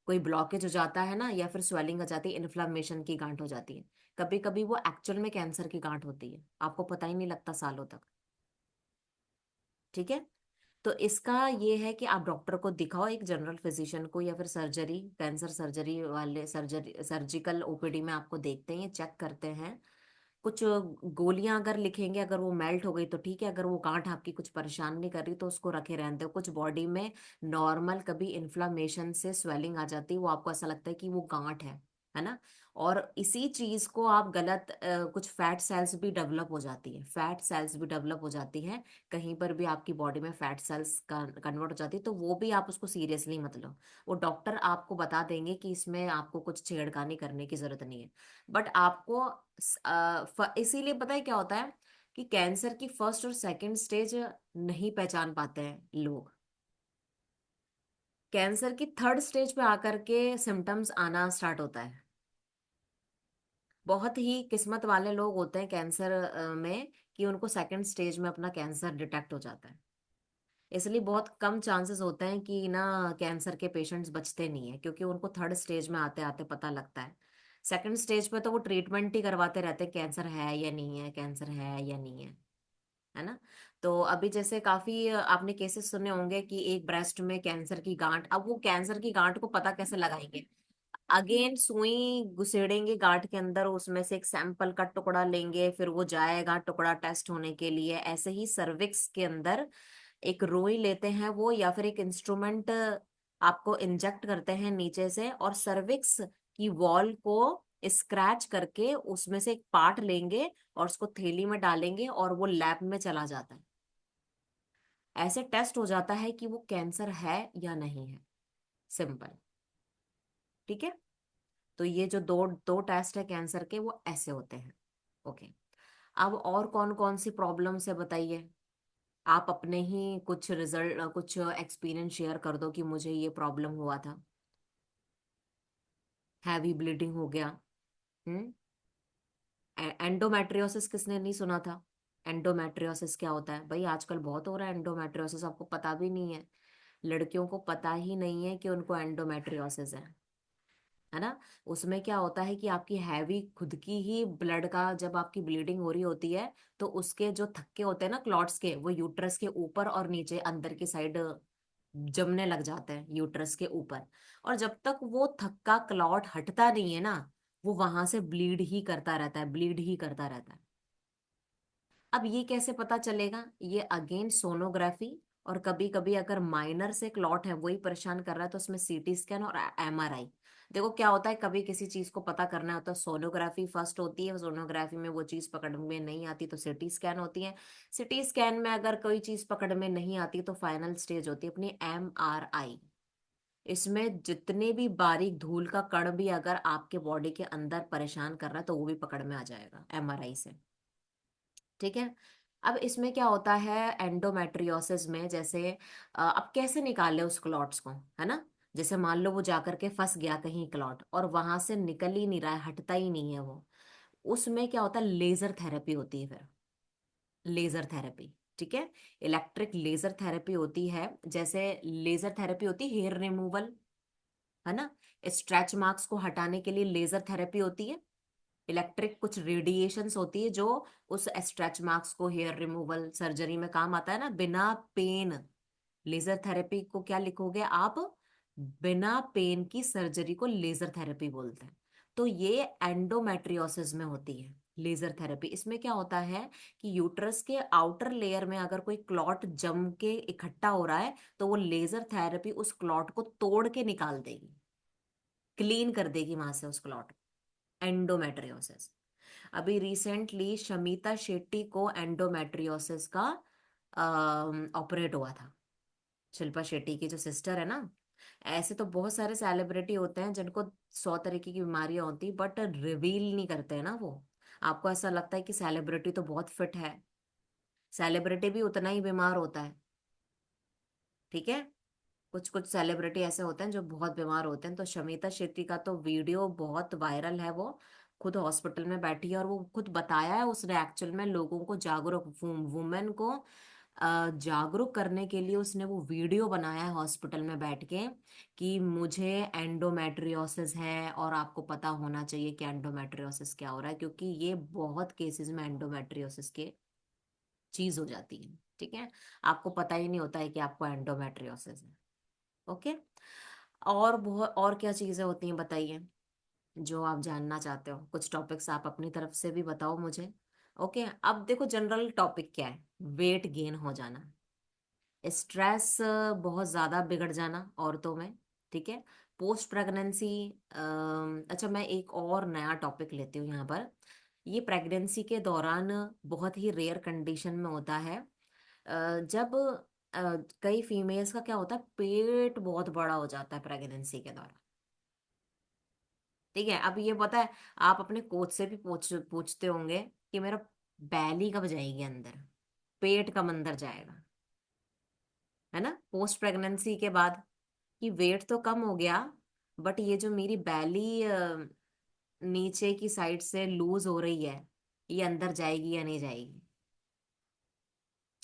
कोई ब्लॉकेज हो जाता है ना, या फिर स्वेलिंग हो जाती है, इन्फ्लामेशन की गांठ हो जाती है। कभी कभी वो एक्चुअल में कैंसर की गांठ होती है, आपको पता ही नहीं लगता सालों तक। ठीक है। तो इसका ये है कि आप डॉक्टर को दिखाओ, एक जनरल फिजिशियन को, या फिर सर्जरी, कैंसर सर्जरी वाले सर्जरी सर्जिकल ओपीडी में आपको देखते हैं, चेक करते हैं। कुछ गोलियां अगर लिखेंगे, अगर वो मेल्ट हो गई तो ठीक है, अगर वो गांठ आपकी कुछ परेशान नहीं कर रही तो उसको रखे रहने दो। कुछ बॉडी में नॉर्मल कभी इन्फ्लामेशन से स्वेलिंग आ जाती है, वो आपको ऐसा लगता है कि वो गांठ है ना। और इसी चीज को आप गलत कुछ फैट सेल्स भी डेवलप हो जाती है, फैट सेल्स भी डेवलप हो जाती है। कहीं पर भी आपकी बॉडी में फैट सेल्स का कन्वर्ट हो जाती है, तो वो भी आप उसको सीरियसली मत लो। वो डॉक्टर आपको बता देंगे कि इसमें आपको कुछ छेड़खानी करने की जरूरत नहीं है। बट आपको इसीलिए पता है क्या होता है कि कैंसर की फर्स्ट और सेकंड स्टेज नहीं पहचान पाते हैं लोग। कैंसर की थर्ड स्टेज पे आकर के सिम्टम्स आना स्टार्ट होता है। बहुत ही किस्मत वाले लोग होते हैं कैंसर में, कि उनको सेकंड स्टेज में अपना कैंसर डिटेक्ट हो जाता है। इसलिए बहुत कम चांसेस होते हैं कि ना कैंसर के पेशेंट्स बचते नहीं है, क्योंकि उनको थर्ड स्टेज में आते आते पता लगता है। सेकंड स्टेज पे तो वो ट्रीटमेंट ही करवाते रहते हैं, कैंसर है या नहीं है, कैंसर है या नहीं है ना। तो अभी जैसे काफी आपने केसेस सुने होंगे कि एक ब्रेस्ट में कैंसर की गांठ, अब वो कैंसर की गांठ को पता कैसे लगाएंगे? अगेन सुई घुसेड़ेंगे गांठ के अंदर, उसमें से एक सैंपल का टुकड़ा लेंगे, फिर वो जाएगा टुकड़ा टेस्ट होने के लिए। ऐसे ही सर्विक्स के अंदर एक रुई लेते हैं वो, या फिर एक इंस्ट्रूमेंट आपको इंजेक्ट करते हैं नीचे से, और सर्विक्स की वॉल को स्क्रैच करके उसमें से एक पार्ट लेंगे और उसको थैली में डालेंगे, और वो लैब में चला जाता है। ऐसे टेस्ट हो जाता है कि वो कैंसर है या नहीं है। सिंपल। ठीक है। तो ये जो दो दो टेस्ट है कैंसर के, वो ऐसे होते हैं। ओके। अब और कौन कौन सी प्रॉब्लम्स है बताइए। आप अपने ही कुछ रिजल्ट, कुछ एक्सपीरियंस शेयर कर दो कि मुझे ये प्रॉब्लम हुआ था। हैवी ब्लीडिंग हो गया। हम्म। एंडोमेट्रियोसिस किसने नहीं सुना था? एंडोमेट्रियोसिस क्या होता है भाई? आजकल बहुत हो रहा है एंडोमेट्रियोसिस, आपको पता भी नहीं है। लड़कियों को पता ही नहीं है कि उनको एंडोमेट्रियोसिस है ना। उसमें क्या होता है कि आपकी हैवी खुद की ही ब्लड का, जब आपकी ब्लीडिंग हो रही होती है, तो उसके जो थक्के होते हैं ना क्लॉट्स के, वो यूट्रस के ऊपर और नीचे अंदर की साइड जमने लग जाते हैं, यूट्रस के ऊपर। और जब तक वो थक्का क्लॉट हटता नहीं है ना, वो वहां से ब्लीड ही करता रहता है, ब्लीड ही करता रहता है। अब ये कैसे पता चलेगा? ये अगेन सोनोग्राफी, और कभी कभी अगर माइनर से क्लॉट है वही परेशान कर रहा है, तो उसमें सीटी स्कैन और एमआरआई। देखो क्या होता है, कभी किसी चीज को पता करना होता है, सोनोग्राफी फर्स्ट होती है, सोनोग्राफी में वो चीज पकड़ में नहीं आती तो सिटी स्कैन होती है। सिटी स्कैन में अगर कोई चीज पकड़ में नहीं आती तो फाइनल स्टेज होती है अपनी एमआरआई। इसमें जितने भी बारीक धूल का कण भी अगर आपके बॉडी के अंदर परेशान कर रहा है, तो वो भी पकड़ में आ जाएगा एमआरआई से। ठीक है। अब इसमें क्या होता है एंडोमेट्रियोसिस में, जैसे अब कैसे निकाले उस क्लॉट्स को, है ना। जैसे मान लो वो जाकर के फंस गया कहीं क्लॉट, और वहां से निकल ही नहीं रहा है, हटता ही नहीं है वो। उसमें क्या होता है, लेजर थेरेपी होती है फिर। Laser therapy. ठीक है। इलेक्ट्रिक लेजर थेरेपी होती है। जैसे लेजर थेरेपी होती है हेयर रिमूवल, है ना। स्ट्रेच मार्क्स को हटाने के लिए लेजर थेरेपी होती है। इलेक्ट्रिक कुछ रेडिएशंस होती है जो उस स्ट्रेच मार्क्स को, हेयर रिमूवल सर्जरी में काम आता है ना, बिना पेन। लेजर थेरेपी को क्या लिखोगे आप? बिना पेन की सर्जरी को लेजर थेरेपी बोलते हैं। तो ये एंडोमेट्रियोसिस में होती है लेजर थेरेपी। इसमें क्या होता है कि यूट्रस के आउटर लेयर में अगर कोई क्लॉट जम के इकट्ठा हो रहा है, तो वो लेजर थेरेपी उस क्लॉट को तोड़ के निकाल देगी, क्लीन कर देगी वहां से उस क्लॉट। एंडोमेट्रियोसिस। अभी रिसेंटली शमिता शेट्टी को एंडोमेट्रियोसिस का ऑपरेट हुआ था। शिल्पा शेट्टी की जो सिस्टर है ना। ऐसे तो बहुत सारे सेलिब्रिटी होते हैं जिनको 100 तरीके की बीमारियां होती, बट रिवील नहीं करते हैं ना वो। आपको ऐसा लगता है कि सेलिब्रिटी तो बहुत फिट है, सेलिब्रिटी भी उतना ही बीमार होता है। ठीक है। कुछ कुछ सेलिब्रिटी ऐसे होते हैं जो बहुत बीमार होते हैं। तो शमिता शेट्टी का तो वीडियो बहुत वायरल है। वो खुद हॉस्पिटल में बैठी है, और वो खुद बताया है उसने एक्चुअल में लोगों को, जागरूक वुमेन को जागरूक करने के लिए उसने वो वीडियो बनाया है हॉस्पिटल में बैठ के कि मुझे एंडोमेट्रियोसिस है और आपको पता होना चाहिए कि एंडोमेट्रियोसिस क्या हो रहा है, क्योंकि ये बहुत केसेस में एंडोमेट्रियोसिस के चीज हो जाती है। ठीक है, आपको पता ही नहीं होता है कि आपको एंडोमेट्रियोसिस है। ओके, और बहुत और क्या चीजें होती हैं बताइए, जो आप जानना चाहते हो। कुछ टॉपिक्स आप अपनी तरफ से भी बताओ मुझे। ओके, अब देखो जनरल टॉपिक क्या है, वेट गेन हो जाना, स्ट्रेस बहुत ज्यादा बिगड़ जाना औरतों में। ठीक है, पोस्ट प्रेगनेंसी। अच्छा, मैं एक और नया टॉपिक लेती हूँ यहाँ पर। ये प्रेगनेंसी के दौरान बहुत ही रेयर कंडीशन में होता है। जब कई फीमेल्स का क्या होता है, पेट बहुत बड़ा हो जाता है प्रेगनेंसी के दौरान। ठीक है, अब ये पता है, आप अपने कोच से भी पूछते होंगे कि मेरा बैली कब जाएगी अंदर, पेट कब अंदर जाएगा, है ना, पोस्ट प्रेगनेंसी के बाद, कि वेट तो कम हो गया बट ये जो मेरी बैली नीचे की साइड से लूज हो रही है, ये अंदर जाएगी या नहीं जाएगी।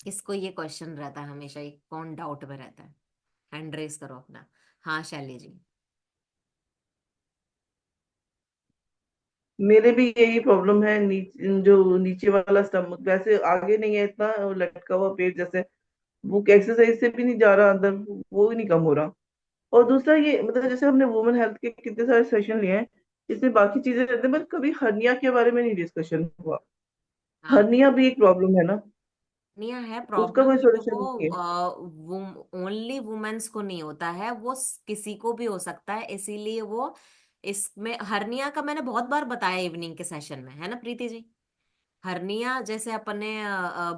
इसको ये क्वेश्चन रहता है हमेशा, ये कौन डाउट में रहता है, हैंड रेस करो अपना। हाँ शैली जी। मेरे भी यही प्रॉब्लम है, जो नीचे वाला स्टमक वैसे आगे नहीं है इतना, और लटका हुआ पेट जैसे, वो एक्सरसाइज से भी नहीं जा रहा अंदर, वो भी नहीं कम हो रहा। और दूसरा ये मतलब जैसे हमने वुमेन हेल्थ के कितने सारे सेशन लिए हैं, इसमें बाकी चीजें रहते हैं, पर कभी हर्निया के बारे में नहीं डिस्कशन हुआ। हाँ, हर्निया भी एक प्रॉब्लम है ना, निया है उसका प्रॉब्लम, कोई बट सोल्यूशन नहीं है। वो ओनली वुमेन्स को नहीं होता है, वो किसी को भी हो सकता है, इसीलिए वो इसमें हर्निया का मैंने बहुत बार बताया इवनिंग के सेशन में, है ना प्रीति जी। हर्निया जैसे अपन ने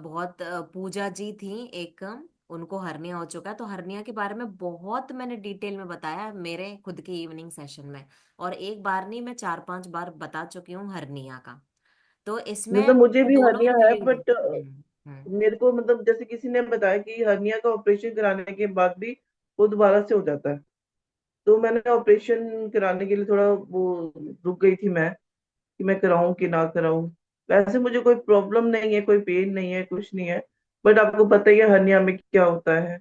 बहुत पूजा जी थी एक, उनको हर्निया हो चुका है, तो हर्निया के बारे में बहुत मैंने डिटेल में बताया मेरे खुद के इवनिंग सेशन में। और एक बार नहीं, मैं 4-5 बार बता चुकी हूँ हर्निया का। तो इसमें मतलब मुझे भी दोनों हर्निया है, इंक्लूड है। बट मेरे को मतलब जैसे किसी ने बताया कि हर्निया का ऑपरेशन कराने के बाद भी वो दोबारा से हो जाता है। तो मैंने ऑपरेशन कराने के लिए थोड़ा वो रुक गई थी मैं, कि मैं कराऊं कि ना कराऊं। वैसे मुझे कोई प्रॉब्लम नहीं है, कोई पेन नहीं है, कुछ नहीं है, बट आपको पता ही है हर्निया में क्या होता है।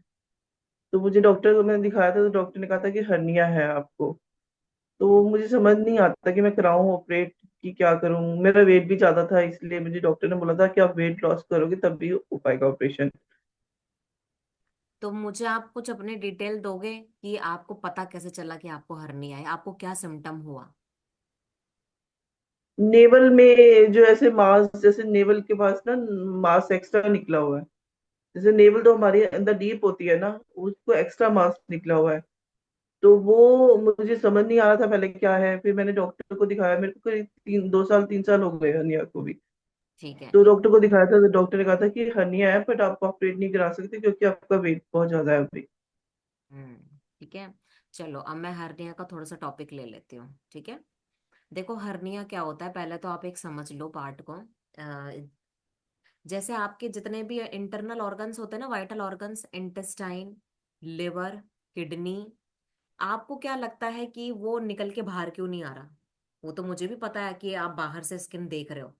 तो मुझे डॉक्टर को मैंने दिखाया था, तो डॉक्टर ने कहा था कि हर्निया है आपको। तो वो मुझे समझ नहीं आता कि मैं कराऊं ऑपरेट की क्या करूं। मेरा वेट भी ज्यादा था, इसलिए मुझे डॉक्टर ने बोला था कि आप वेट लॉस करोगे तब भी हो पाएगा ऑपरेशन। तो मुझे आप कुछ अपने डिटेल दोगे कि आपको पता कैसे चला कि आपको हर्निया है, आपको क्या सिम्टम हुआ। नेवल में जो ऐसे मांस, जैसे नेवल के पास ना मांस एक्स्ट्रा निकला हुआ है। जैसे नेवल तो हमारी अंदर डीप होती है ना, उसको एक्स्ट्रा मांस निकला हुआ है। तो वो मुझे समझ नहीं आ रहा था पहले क्या है, फिर मैंने डॉक्टर को दिखाया। मेरे को करीब 2 साल 3 साल हो गए हर्निया को भी। ठीक है। तो डॉक्टर को दिखाया था, तो डॉक्टर ने कहा था कि हर्निया है, बट आप ऑपरेट नहीं करा सकते क्योंकि आपका वेट बहुत ज्यादा है अभी। ठीक है, चलो अब मैं हर्निया का थोड़ा सा टॉपिक ले लेती हूँ। ठीक है, देखो हर्निया क्या होता है, पहले तो आप एक समझ लो पार्ट को। जैसे आपके जितने भी इंटरनल ऑर्गन्स होते हैं ना, vital organs, intestine, liver, kidney, आपको क्या लगता है कि वो निकल के बाहर क्यों नहीं आ रहा। वो तो मुझे भी पता है कि आप बाहर से स्किन देख रहे हो,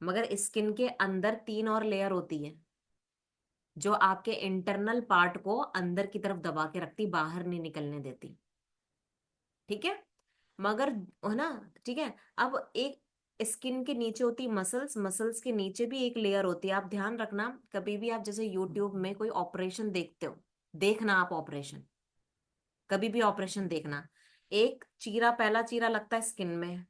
मगर स्किन के अंदर 3 और लेयर होती है जो आपके इंटरनल पार्ट को अंदर की तरफ दबा के रखती, बाहर नहीं निकलने देती। ठीक है, मगर, है ना। ठीक है, अब एक स्किन के नीचे होती मसल्स, मसल्स के नीचे भी एक लेयर होती है। आप ध्यान रखना, कभी भी आप जैसे यूट्यूब में कोई ऑपरेशन देखते हो, देखना आप ऑपरेशन, कभी भी ऑपरेशन देखना, एक चीरा, पहला चीरा लगता है स्किन में,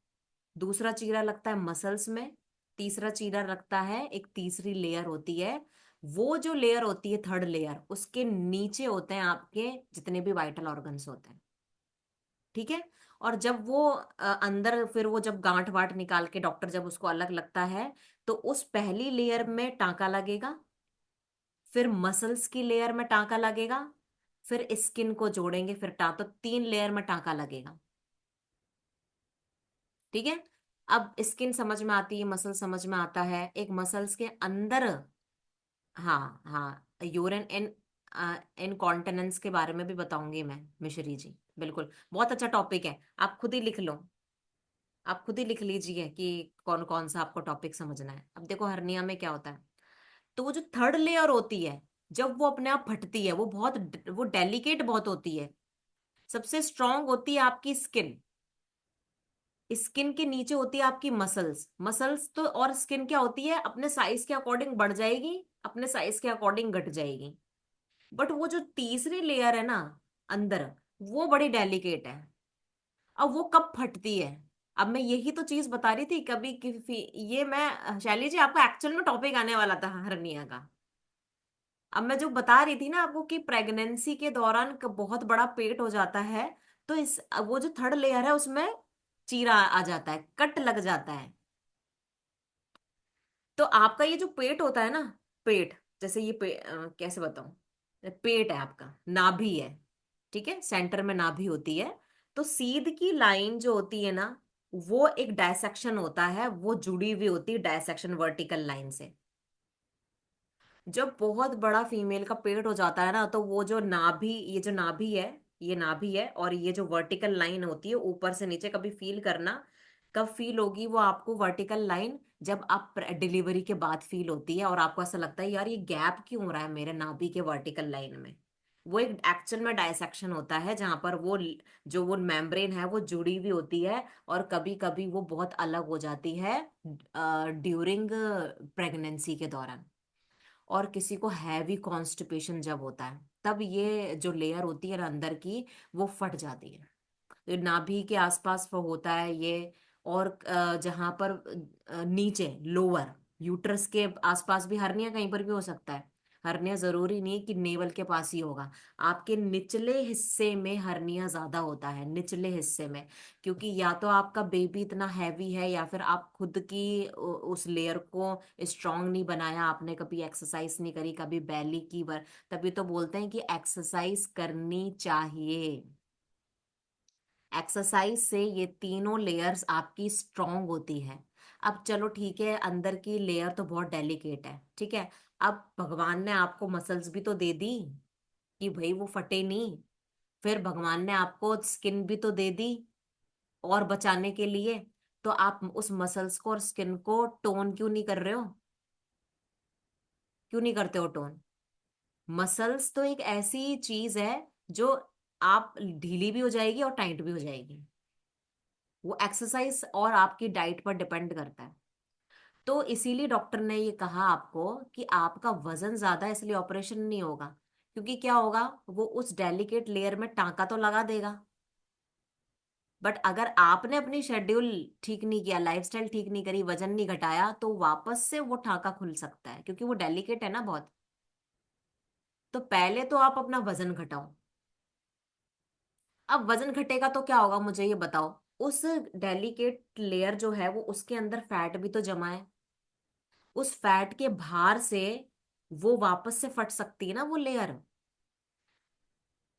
दूसरा चीरा लगता है मसल्स में, तीसरा चीरा लगता है, एक तीसरी लेयर होती है। वो जो लेयर होती है, थर्ड लेयर, उसके नीचे होते हैं आपके जितने भी वाइटल ऑर्गन्स होते हैं। ठीक है, और जब वो अंदर, फिर वो जब गांठ वाट निकाल के डॉक्टर जब उसको अलग लगता है, तो उस पहली लेयर में टांका लगेगा, फिर मसल्स की लेयर में टांका लगेगा, फिर स्किन को जोड़ेंगे, फिर तो 3 लेयर में टांका लगेगा। ठीक है, अब स्किन समझ में आती है, मसल समझ में आता है, एक मसल्स के अंदर। हाँ हाँ, यूरिन इन इनकॉन्टिनेंस के बारे में भी बताऊंगी मैं, मिश्री जी, बिल्कुल, बहुत अच्छा टॉपिक है, आप खुद ही लिख लो, आप खुद ही लिख लीजिए कि कौन कौन सा आपको टॉपिक समझना है। अब देखो हर्निया में क्या होता है, तो वो जो थर्ड लेयर होती है, जब वो अपने आप फटती है, वो डेलिकेट बहुत होती है। सबसे स्ट्रांग होती है आपकी स्किन। स्किन के नीचे होती है आपकी मसल्स। मसल्स तो और स्किन क्या होती है, अपने साइज के अकॉर्डिंग बढ़ जाएगी, अपने साइज के अकॉर्डिंग घट जाएगी। बट वो जो तीसरी लेयर है ना अंदर, वो बड़ी डेलिकेट है। अब वो कब फटती है, अब मैं यही तो चीज बता रही थी कभी ये मैं शैली जी, आपका एक्चुअल में टॉपिक आने वाला था हर्निया का। अब मैं जो बता रही थी ना आपको कि प्रेगनेंसी के दौरान बहुत बड़ा पेट हो जाता है, तो इस वो जो थर्ड लेयर है उसमें चीरा आ जाता है, कट लग जाता है। तो आपका ये जो पेट होता है ना, पेट, जैसे कैसे बताऊं, पेट है आपका, नाभि है, ठीक है, सेंटर में नाभि होती है। तो सीध की लाइन जो होती है ना, वो एक डायसेक्शन होता है, वो जुड़ी हुई होती है डायसेक्शन वर्टिकल लाइन से। जब बहुत बड़ा फीमेल का पेट हो जाता है ना, तो वो जो नाभि, ये जो नाभि है, ये नाभि है, और ये जो वर्टिकल लाइन होती है ऊपर से नीचे, कभी फील करना, कब फील होगी वो आपको वर्टिकल लाइन, जब आप डिलीवरी के बाद फील होती है, और आपको ऐसा लगता है यार ये गैप क्यों हो रहा है मेरे नाभि के वर्टिकल लाइन में। वो एक एक्चुअल में डायसेक्शन होता है, जहां पर जो वो मेम्ब्रेन है वो जुड़ी हुई होती है, और कभी कभी वो बहुत अलग हो जाती है ड्यूरिंग प्रेगनेंसी के दौरान। और किसी को हैवी कॉन्स्टिपेशन जब होता है, तब ये जो लेयर होती है ना अंदर की, वो फट जाती है। तो नाभि के आसपास वो होता है ये। और जहां पर नीचे लोअर यूट्रस के आसपास भी हर्निया कहीं पर भी हो सकता है। हर्निया जरूरी नहीं कि नेवल के पास ही होगा, आपके निचले हिस्से में हर्निया ज्यादा होता है, निचले हिस्से में। क्योंकि या तो आपका बेबी इतना हैवी है, या फिर आप खुद की उस लेयर को स्ट्रांग नहीं बनाया आपने, कभी एक्सरसाइज नहीं करी, कभी बैली की बार। तभी तो बोलते हैं कि एक्सरसाइज करनी चाहिए। एक्सरसाइज से ये तीनों लेयर्स आपकी स्ट्रांग होती है। अब चलो ठीक है, अंदर की लेयर तो बहुत डेलिकेट है, ठीक है। अब भगवान ने आपको मसल्स भी तो दे दी कि भाई वो फटे नहीं। फिर भगवान ने आपको स्किन भी तो दे दी और बचाने के लिए। तो आप उस मसल्स को और स्किन को टोन क्यों नहीं कर रहे हो, क्यों नहीं करते हो टोन। मसल्स तो एक ऐसी चीज है जो आप ढीली भी हो जाएगी और टाइट भी हो जाएगी। वो एक्सरसाइज और आपकी डाइट पर डिपेंड करता है। तो इसीलिए डॉक्टर ने ये कहा आपको कि आपका वजन ज्यादा है, इसलिए ऑपरेशन नहीं होगा। क्योंकि क्या होगा, वो उस डेलिकेट लेयर में टांका तो लगा देगा, बट अगर आपने अपनी शेड्यूल ठीक नहीं किया, लाइफस्टाइल ठीक नहीं करी, वजन नहीं घटाया, तो वापस से वो टांका खुल सकता है, क्योंकि वो डेलिकेट है ना बहुत। तो पहले तो आप अपना वजन घटाओ। अब वजन घटेगा तो क्या होगा, मुझे ये बताओ। उस डेलिकेट लेयर जो है वो, उसके अंदर फैट भी तो जमा है। उस फैट के भार से वो वापस से फट सकती है ना वो लेयर।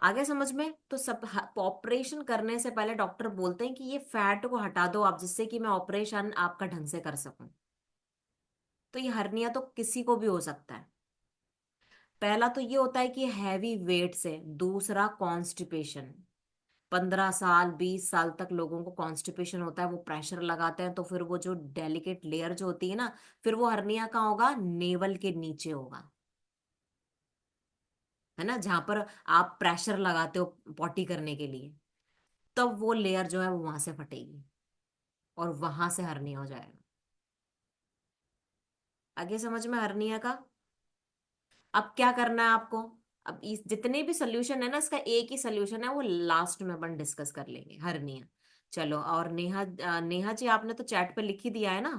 आगे समझ में? तो सब ऑपरेशन करने से पहले डॉक्टर बोलते हैं कि ये फैट को हटा दो आप, जिससे कि मैं ऑपरेशन आपका ढंग से कर सकूं। तो ये हर्निया तो किसी को भी हो सकता है। पहला तो ये होता है कि हैवी वेट से। दूसरा कॉन्स्टिपेशन। 15 साल 20 साल तक लोगों को कॉन्स्टिपेशन होता है, वो प्रेशर लगाते हैं, तो फिर वो जो डेलिकेट लेयर जो होती है ना, फिर वो हर्निया कहाँ होगा, नेवल के नीचे होगा, है ना, जहां पर आप प्रेशर लगाते हो पॉटी करने के लिए। तब वो लेयर जो है वो वहां से फटेगी, और वहां से हर्निया हो जाएगा। आगे समझ में हर्निया का? अब क्या करना है आपको। अब इस जितने भी सोल्यूशन है ना, इसका एक ही सोल्यूशन है, वो लास्ट में अपन डिस्कस कर लेंगे, हर्निया। चलो, और नेहा जी आपने तो चैट पे लिख ही दिया है ना।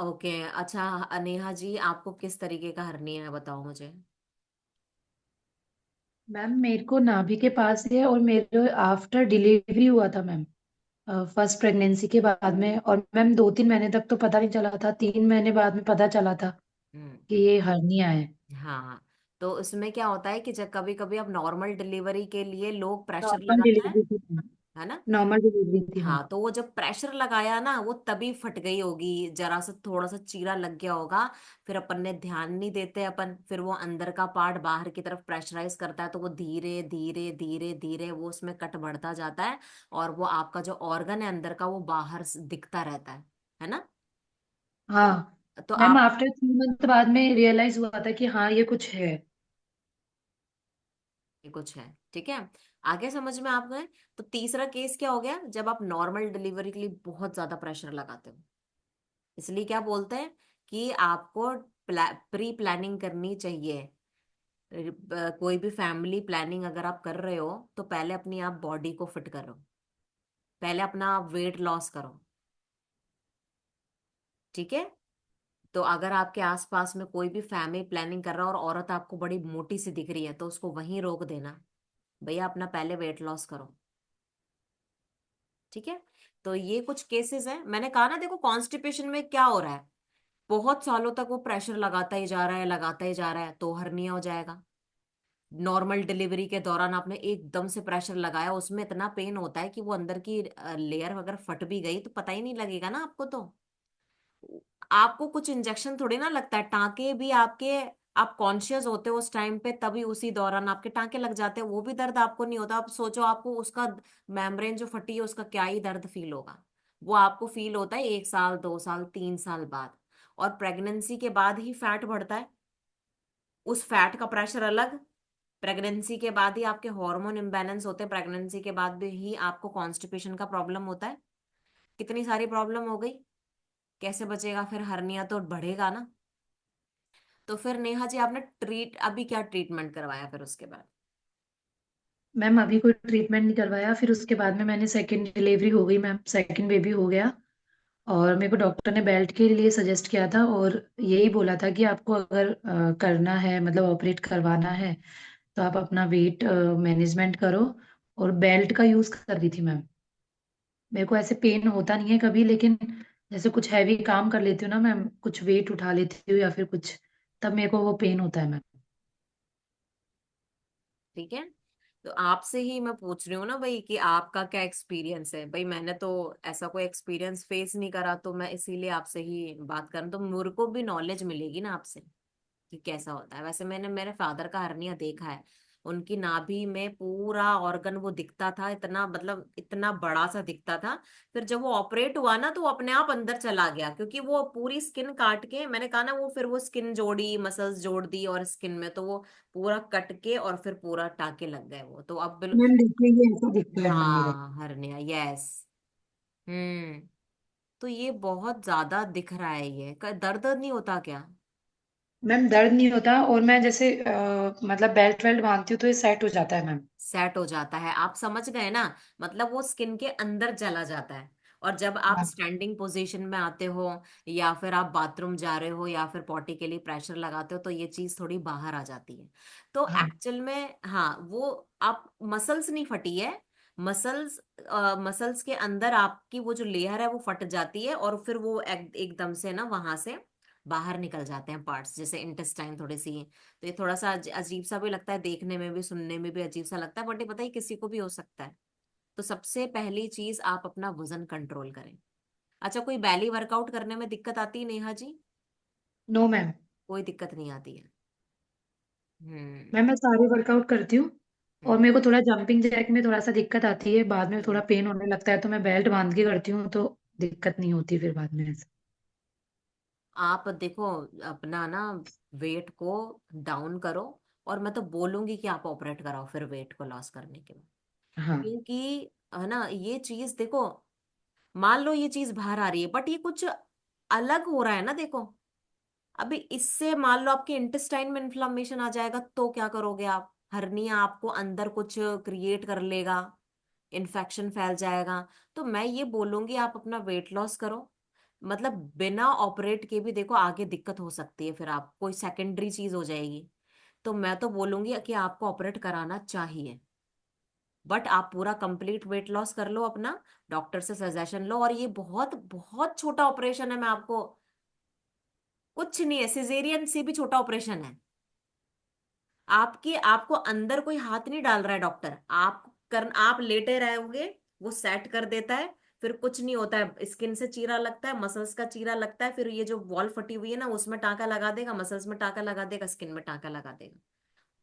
ओके, अच्छा नेहा जी, आपको किस तरीके का हर्निया है बताओ मुझे। मैम मेरे को नाभि के पास है, और मेरे आफ्टर डिलीवरी हुआ था मैम, फर्स्ट प्रेगनेंसी के बाद में। और मैम 2-3 महीने तक तो पता नहीं चला था, 3 महीने बाद में पता चला था हम्म। कि ये हर्निया है। हाँ, तो उसमें क्या होता है कि जब कभी कभी अब नॉर्मल डिलीवरी के लिए लोग प्रेशर नॉर्मल लगाते हैं, डिलीवरी थी मैम। है ना। नॉर्मल डिलीवरी थी मैम। हाँ, तो वो जब प्रेशर लगाया ना, वो तभी फट गई होगी, जरा सा थोड़ा सा चीरा लग गया होगा। फिर अपन ने ध्यान नहीं देते अपन, फिर वो अंदर का पार्ट बाहर की तरफ प्रेशराइज करता है, तो वो धीरे धीरे धीरे धीरे वो उसमें कट बढ़ता जाता है। और वो आपका जो ऑर्गन है अंदर का, वो बाहर दिखता रहता है ना। हाँ तो मैम आप, आफ्टर 3 मंथ बाद में रियलाइज हुआ था कि हाँ ये कुछ है। ये कुछ है, ठीक है। आगे समझ में आप गए। तो तीसरा केस क्या हो गया, जब आप नॉर्मल डिलीवरी के लिए बहुत ज्यादा प्रेशर लगाते हो। इसलिए क्या बोलते हैं कि आपको प्री प्लानिंग करनी चाहिए। कोई भी फैमिली प्लानिंग अगर आप कर रहे हो तो पहले अपनी आप बॉडी को फिट करो, पहले अपना वेट लॉस करो, ठीक है। तो अगर आपके आसपास में कोई भी फैमिली प्लानिंग कर रहा है और औरत आपको बड़ी मोटी सी दिख रही है तो उसको वहीं रोक देना, भैया अपना पहले वेट लॉस करो, ठीक है। तो ये कुछ केसेस हैं, मैंने कहा ना, देखो कॉन्स्टिपेशन में क्या हो रहा है, बहुत सालों तक वो प्रेशर लगाता ही जा रहा है, लगाता ही जा रहा है, तो हर्निया हो जाएगा। नॉर्मल डिलीवरी के दौरान आपने एकदम से प्रेशर लगाया, उसमें इतना पेन होता है कि वो अंदर की लेयर अगर फट भी गई तो पता ही नहीं लगेगा ना आपको। तो आपको कुछ इंजेक्शन थोड़ी ना लगता है, टांके भी आपके, आप कॉन्शियस होते हो उस टाइम पे, तभी उसी दौरान आपके टांके लग जाते हैं, वो भी दर्द आपको नहीं होता। आप सोचो आपको उसका मेम्ब्रेन जो फटी है उसका क्या ही दर्द फील होगा। वो आपको फील होता है 1 साल, 2 साल, 3 साल बाद। और प्रेगनेंसी के बाद ही फैट बढ़ता है, उस फैट का प्रेशर अलग। प्रेगनेंसी के बाद ही आपके हार्मोन इम्बैलेंस होते हैं, प्रेगनेंसी के बाद भी ही आपको कॉन्स्टिपेशन का प्रॉब्लम होता है। कितनी सारी प्रॉब्लम हो गई, कैसे बचेगा फिर, हर्निया तो बढ़ेगा ना। तो फिर नेहा जी आपने अभी क्या ट्रीटमेंट करवाया फिर उसके बाद? मैम अभी कोई ट्रीटमेंट नहीं करवाया, फिर उसके बाद में मैंने सेकंड डिलीवरी हो गई मैम, सेकंड बेबी हो गया। और मेरे को डॉक्टर ने बेल्ट के लिए सजेस्ट किया था और यही बोला था कि आपको अगर करना है, मतलब ऑपरेट करवाना है, तो आप अपना वेट मैनेजमेंट करो। और बेल्ट का यूज कर रही थी मैम। मेरे को ऐसे पेन होता नहीं है कभी, लेकिन जैसे कुछ हैवी काम कर लेती हूँ ना मैम, कुछ वेट उठा लेती हूँ या फिर कुछ, तब मेरे को वो पेन होता है मैम। ठीक है। तो आपसे ही मैं पूछ रही हूँ ना भाई कि आपका क्या एक्सपीरियंस है, भाई मैंने तो ऐसा कोई एक्सपीरियंस फेस नहीं करा, तो मैं इसीलिए आपसे ही बात करूँ, तो मेरे को भी नॉलेज मिलेगी ना आपसे कि कैसा होता है। वैसे मैंने मेरे फादर का हर्निया देखा है, उनकी नाभि में पूरा ऑर्गन वो दिखता था, इतना मतलब इतना बड़ा सा दिखता था। फिर जब वो ऑपरेट हुआ ना तो वो अपने आप अंदर चला गया, क्योंकि वो पूरी स्किन काट के, मैंने कहा ना, वो फिर वो स्किन जोड़ी, मसल्स जोड़ दी और स्किन में, तो वो पूरा कट के और फिर पूरा टाके लग गए वो, तो अब मैम देखिए ये ऐसा दिखता है मैम मेरा। हाँ हर्निया, यस। हम्म। तो ये बहुत ज्यादा दिख रहा है, ये दर्द नहीं होता क्या? मैम दर्द नहीं होता, और मैं जैसे मतलब बेल्ट वेल्ट बांधती हूँ तो ये सेट हो जाता है मैम। सेट हो जाता है, आप समझ गए ना, मतलब वो स्किन के अंदर चला जाता है। और जब आप हाँ। स्टैंडिंग पोजीशन में आते हो, या फिर आप बाथरूम जा रहे हो, या फिर पॉटी के लिए प्रेशर लगाते हो, तो ये चीज थोड़ी बाहर आ जाती है। तो हाँ। एक्चुअल में हाँ, वो आप मसल्स नहीं फटी है, मसल्स मसल्स के अंदर आपकी वो जो लेयर है वो फट जाती है, और फिर वो एकदम से ना वहां से बाहर निकल जाते हैं पार्ट्स, जैसे इंटेस्टाइन थोड़ी सी। तो ये थोड़ा सा अजीब सा भी लगता है, देखने में भी सुनने में भी अजीब सा लगता है, बट ये पता ही किसी को भी हो सकता है। तो सबसे पहली चीज आप अपना वजन कंट्रोल करें। अच्छा, कोई बैली वर्कआउट करने में दिक्कत आती है नेहा जी? No ma'am. कोई दिक्कत नहीं आती है। हम्म। मैम मैं सारे वर्कआउट करती हूँ। और हम्म। मेरे को थोड़ा जंपिंग जैक में थोड़ा सा दिक्कत आती है, बाद में थोड़ा हम्म। पेन होने लगता है, तो मैं बेल्ट बांध के करती हूँ तो दिक्कत नहीं होती फिर बाद में ऐसे। आप देखो, अपना ना वेट को डाउन करो, और मैं तो बोलूंगी कि आप ऑपरेट कराओ फिर वेट को लॉस करने के बाद। हाँ। क्योंकि है ना, ये चीज देखो, मान लो ये चीज बाहर आ रही है बट ये कुछ अलग हो रहा है ना, देखो। अभी इससे मान लो आपके इंटेस्टाइन में इन्फ्लामेशन आ जाएगा तो क्या करोगे आप, हर्निया आपको अंदर कुछ क्रिएट कर लेगा, इन्फेक्शन फैल जाएगा। तो मैं ये बोलूंगी आप अपना वेट लॉस करो। मतलब बिना ऑपरेट के भी देखो आगे दिक्कत हो सकती है, फिर आप कोई सेकेंडरी चीज हो जाएगी। तो मैं तो बोलूंगी कि आपको ऑपरेट कराना चाहिए, बट आप पूरा कंप्लीट वेट लॉस कर लो अपना, डॉक्टर से सजेशन लो। और ये बहुत बहुत छोटा ऑपरेशन है, मैं आपको, कुछ नहीं है, सिजेरियन से भी छोटा ऑपरेशन है। आपके आपको अंदर कोई हाथ नहीं डाल रहा है डॉक्टर, आप लेटे रहोगे, वो सेट कर देता है। फिर कुछ नहीं होता है, स्किन से चीरा लगता है, मसल्स का चीरा लगता है, फिर ये जो वॉल फटी हुई है ना उसमें टाका लगा देगा, मसल्स में टाका लगा देगा, स्किन में टाका लगा देगा।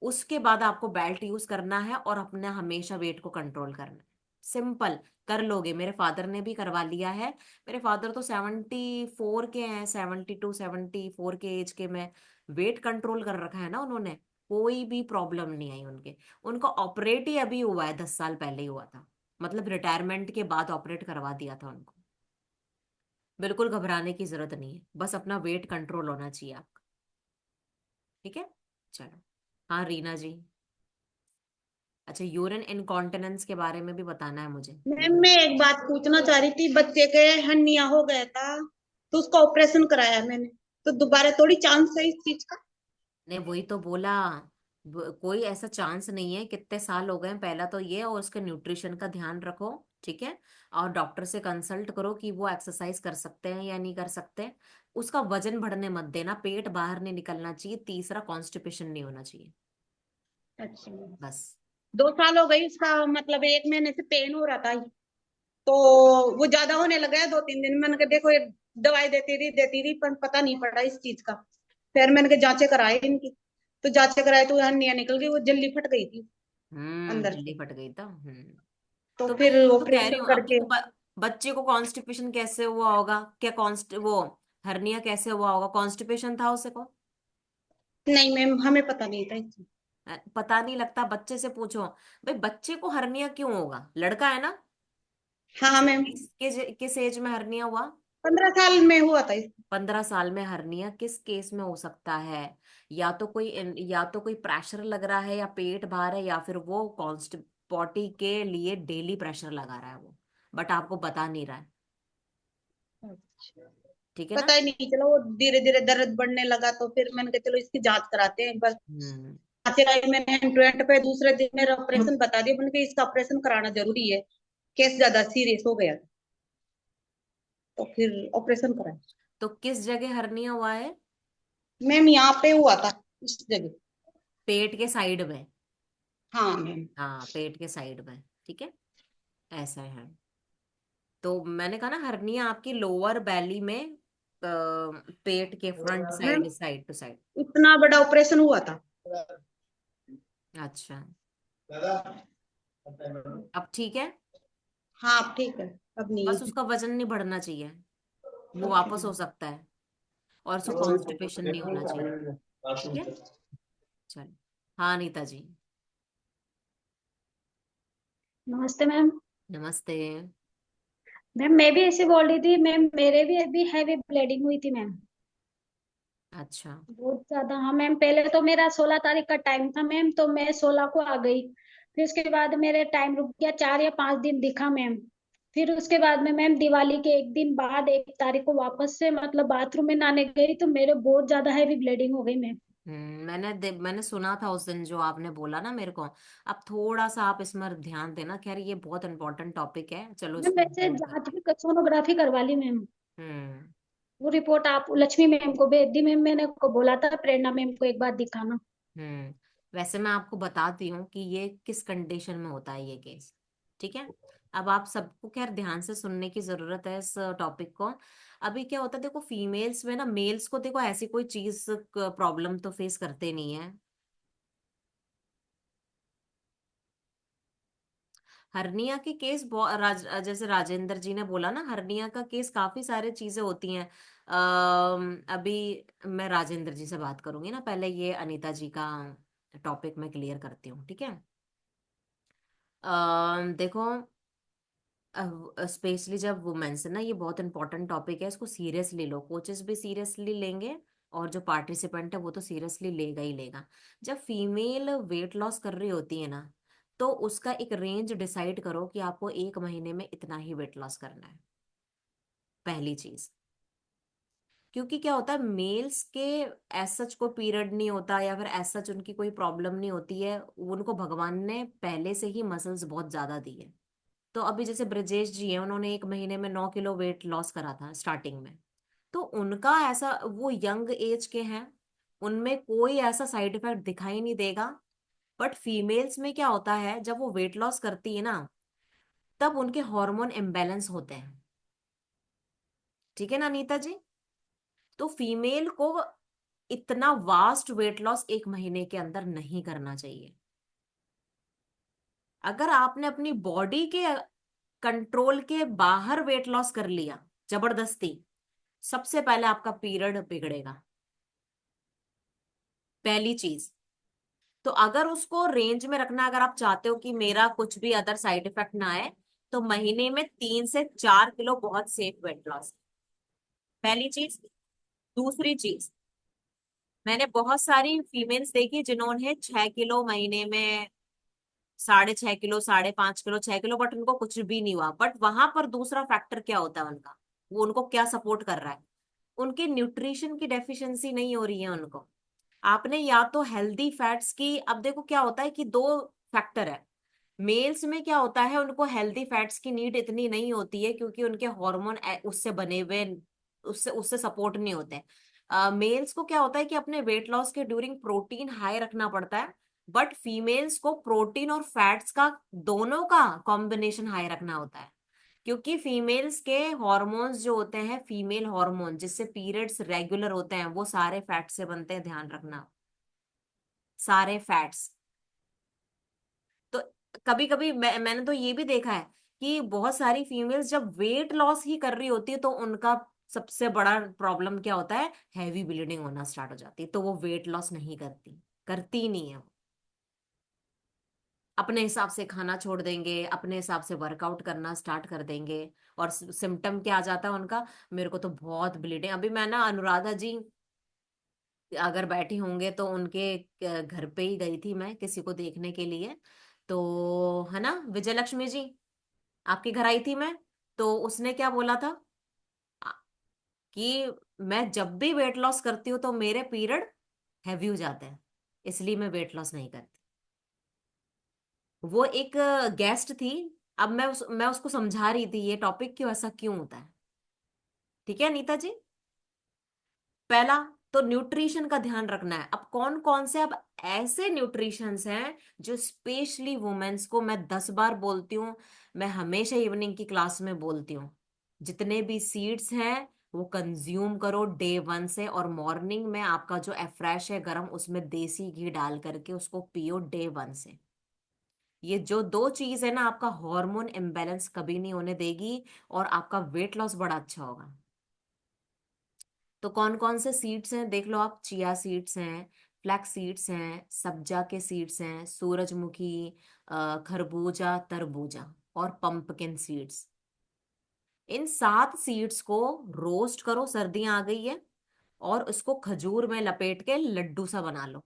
उसके बाद आपको बेल्ट यूज करना है और अपना हमेशा वेट को कंट्रोल करना है। सिंपल, कर लोगे। मेरे फादर ने भी करवा लिया है। मेरे फादर तो 74 के हैं, 72 74 के एज के में। वेट कंट्रोल कर रखा है ना उन्होंने, कोई भी प्रॉब्लम नहीं आई उनके। उनको ऑपरेट ही अभी हुआ है, 10 साल पहले ही हुआ था, मतलब रिटायरमेंट के बाद ऑपरेट करवा दिया था उनको। बिल्कुल घबराने की जरूरत नहीं है, बस अपना वेट कंट्रोल होना चाहिए आपका। ठीक है, चलो। हाँ रीना जी। अच्छा, यूरिन इनकॉन्टिनेंस के बारे में भी बताना है मुझे। मैम मैं एक बात पूछना चाह रही थी, बच्चे के हर्निया हो गया था तो उसका ऑपरेशन कराया मैंने, तो दोबारा थोड़ी चांस है इस चीज का? ने वही तो बोला, कोई ऐसा चांस नहीं है। कितने साल हो गए हैं, पहला तो ये, और उसके न्यूट्रिशन का ध्यान रखो। ठीक है, और डॉक्टर से कंसल्ट करो कि वो एक्सरसाइज कर सकते हैं या नहीं कर सकते। उसका वजन बढ़ने मत देना, पेट बाहर नहीं निकलना चाहिए, तीसरा कॉन्स्टिपेशन नहीं होना चाहिए, अच्छा। बस। 2 साल हो गई उसका, मतलब 1 महीने से पेन हो रहा था, तो वो ज्यादा होने लगा है 2-3 दिन। मैंने कहा देखो, ये दवाई देती रही पर पता नहीं पड़ा इस चीज का। फिर मैंने कहा जांचें कराई इनकी, तो जांचें कराई तो हर्निया निकल गई, वो जल्दी फट गई थी अंदर जल्दी से। फट गई था। तो तो मैं फिर यही तो कह रही ऑपरेशन हूँ, अब करके। देखो बच्चे को कॉन्स्टिपेशन कैसे हुआ होगा, क्या कॉन्स्ट वो हर्निया कैसे हुआ होगा, कॉन्स्टिपेशन था उसे को। नहीं मैम, हमें पता नहीं था इस चीज। पता नहीं लगता, बच्चे से पूछो। भाई बच्चे को हर्निया क्यों होगा, लड़का है ना। हाँ मैम, किस एज में हर्निया हुआ। 15 साल में हुआ था 15 साल में हर्निया किस केस में हो सकता है। या तो कोई प्रेशर लग रहा है, या पेट बाहर है, या फिर वो कॉन्स्ट पॉटी के लिए डेली प्रेशर लगा रहा है वो, बट आपको बता नहीं रहा है। अच्छा। ठीक है ना। पता ही नहीं चला, वो धीरे धीरे दर्द बढ़ने लगा, तो फिर मैंने कहा चलो इसकी जांच कराते हैं बस। हम्म। जांच कराई मैंने एंड टू एंड पे, दूसरे दिन मेरा ऑपरेशन बता दिया, मैंने कहा इसका ऑपरेशन कराना जरूरी है, केस ज्यादा सीरियस हो गया। तो फिर ऑपरेशन कराया। तो किस जगह हर्निया हुआ है। मैम यहाँ पे हुआ था, इस जगह। पेट के साइड में। हाँ मैम। हाँ, पेट के साइड में। ठीक है, ऐसा है। तो मैंने कहा ना, हर्निया आपकी लोअर बेली में, पेट के front ma'am side, side to side. इतना बड़ा ऑपरेशन हुआ था। अच्छा, अब ठीक है। हाँ अब ठीक है, अब नहीं बस है। उसका वजन नहीं बढ़ना चाहिए, वो अच्छा। वापस हो सकता है। और उसको कॉन्स्टिपेशन नहीं होना चाहिए। ठीक है, चलो। हाँ नीता जी। नमस्ते मैम। नमस्ते। मैम मैं भी ऐसे बोल रही थी मैम, मेरे भी अभी हैवी ब्लीडिंग हुई थी मैम, अच्छा। बहुत ज्यादा। हाँ मैम, पहले तो मेरा 16 तारीख का टाइम था मैम, तो मैं 16 को आ गई। फिर उसके बाद मेरे टाइम रुक गया, 4 या 5 दिन दिखा मैम। फिर उसके बाद में मैम दिवाली के एक दिन बाद 1 तारीख को वापस से मतलब बाथरूम में नहाने गई, तो मेरे बहुत ज्यादा हैवी ब्लीडिंग हो गई मैम। मैंने सुना था उस दिन जो आपने बोला ना मेरे को। अब थोड़ा सा आप इसमें ध्यान देना, खैर ये बहुत इंपॉर्टेंट टॉपिक है, चलो मैम इसको वैसे include जांच करते हैं। भी, सोनोग्राफी करवा ली मैम। हम्म। वो रिपोर्ट आप लक्ष्मी मैम को भेज दी मैम, मैंने को बोला था प्रेरणा मैम को एक बार दिखाना। वैसे मैं आपको बताती हूँ कि ये किस कंडीशन में होता है ये केस। ठीक है, अब आप सबको खैर ध्यान से सुनने की जरूरत है इस टॉपिक को। अभी क्या होता है, देखो फीमेल्स में ना, मेल्स को देखो ऐसी कोई चीज प्रॉब्लम तो फेस करते नहीं है। हर्निया के केस जैसे राजेंद्र जी ने बोला ना, हर्निया का केस काफी सारे चीजें होती हैं। अभी मैं राजेंद्र जी से बात करूंगी ना, पहले ये अनीता जी का टॉपिक मैं क्लियर करती हूँ। ठीक है, देखो, स्पेशली जब वुमेन्स है ना, ये बहुत इंपॉर्टेंट टॉपिक है, इसको सीरियसली लो, कोचेस भी सीरियसली लेंगे, और जो पार्टिसिपेंट है वो तो सीरियसली लेगा ही लेगा। जब फीमेल वेट लॉस कर रही होती है ना, तो उसका एक रेंज डिसाइड करो कि आपको 1 महीने में इतना ही वेट लॉस करना है, पहली चीज। क्योंकि क्या होता है, मेल्स के एज सच कोई पीरियड नहीं होता, या फिर एज सच उनकी कोई प्रॉब्लम नहीं होती है, उनको भगवान ने पहले से ही मसल्स बहुत ज्यादा दी है। तो अभी जैसे ब्रजेश जी हैं, उन्होंने 1 महीने में 9 किलो वेट लॉस करा था स्टार्टिंग में। तो उनका ऐसा, वो यंग एज के हैं, उनमें कोई ऐसा साइड इफेक्ट दिखाई नहीं देगा। बट फीमेल्स में क्या होता है, जब वो वेट लॉस करती है ना, तब उनके हार्मोन इम्बैलेंस होते हैं। ठीक है ना नीता जी। तो फीमेल को इतना वास्ट वेट लॉस 1 महीने के अंदर नहीं करना चाहिए। अगर आपने अपनी बॉडी के कंट्रोल के बाहर वेट लॉस कर लिया जबरदस्ती, सबसे पहले आपका पीरियड बिगड़ेगा, पहली चीज। तो अगर उसको रेंज में रखना, अगर आप चाहते हो कि मेरा कुछ भी अदर साइड इफेक्ट ना आए, तो महीने में 3 से 4 किलो बहुत सेफ वेट लॉस, पहली चीज। दूसरी चीज, मैंने बहुत सारी फीमेल्स देखी जिन्होंने 6 किलो महीने में, 6.5 किलो, 5.5 किलो, 6 किलो, बट उनको कुछ भी नहीं हुआ। बट वहां पर दूसरा फैक्टर क्या होता है उनका, वो उनको क्या सपोर्ट कर रहा है, उनकी न्यूट्रिशन की डेफिशिएंसी नहीं हो रही है उनको। आपने या तो हेल्दी फैट्स की, अब देखो क्या होता है कि दो फैक्टर है। मेल्स में क्या होता है, उनको हेल्दी फैट्स की नीड इतनी नहीं होती है क्योंकि उनके हार्मोन उससे बने हुए, उससे उससे सपोर्ट नहीं होते। मेल्स को क्या होता है कि अपने वेट लॉस के ड्यूरिंग प्रोटीन हाई रखना पड़ता है, बट फीमेल्स को प्रोटीन और फैट्स का, दोनों का कॉम्बिनेशन हाई रखना होता है। क्योंकि फीमेल्स के हॉर्मोन्स जो होते हैं, फीमेल हार्मोन जिससे पीरियड्स रेगुलर होते हैं, वो सारे फैट से बनते हैं, ध्यान रखना, सारे फैट्स। तो कभी कभी मैंने तो ये भी देखा है कि बहुत सारी फीमेल्स जब वेट लॉस ही कर रही होती है तो उनका सबसे बड़ा प्रॉब्लम क्या होता है, हैवी ब्लीडिंग होना स्टार्ट हो जाती है, तो वो वेट लॉस नहीं करती, करती ही नहीं है वो। अपने हिसाब से खाना छोड़ देंगे, अपने हिसाब से वर्कआउट करना स्टार्ट कर देंगे, और सिम्टम क्या आ जाता है उनका, मेरे को तो बहुत ब्लीडिंग। अभी मैं ना अनुराधा जी अगर बैठी होंगे तो उनके घर पे ही गई थी मैं किसी को देखने के लिए, तो है ना, विजय लक्ष्मी जी आपके घर आई थी मैं, तो उसने क्या बोला था आ, कि मैं जब भी वेट लॉस करती हूँ तो मेरे पीरियड हैवी हो जाते हैं, इसलिए मैं वेट लॉस नहीं करती। वो एक गेस्ट थी। अब मैं उसको समझा रही थी ये टॉपिक क्यों, ऐसा क्यों होता है। ठीक है नीता जी, पहला तो न्यूट्रिशन का ध्यान रखना है। अब कौन कौन से, अब ऐसे न्यूट्रिशंस हैं जो स्पेशली वुमेन्स को, मैं 10 बार बोलती हूँ, मैं हमेशा इवनिंग की क्लास में बोलती हूँ, जितने भी सीड्स हैं वो कंज्यूम करो डे 1 से, और मॉर्निंग में आपका जो फ्रेश है गरम, उसमें देसी घी डाल करके उसको पियो डे 1 से। ये जो दो चीज है ना, आपका हार्मोन इम्बैलेंस कभी नहीं होने देगी, और आपका वेट लॉस बड़ा अच्छा होगा। तो कौन कौन से सीड्स हैं देख लो आप, चिया सीड्स हैं, फ्लैक्स सीड्स हैं, सब्जा के सीड्स हैं, सूरजमुखी, खरबूजा, तरबूजा, और पंपकिन सीड्स। इन 7 सीड्स को रोस्ट करो, सर्दियां आ गई है, और उसको खजूर में लपेट के लड्डू सा बना लो,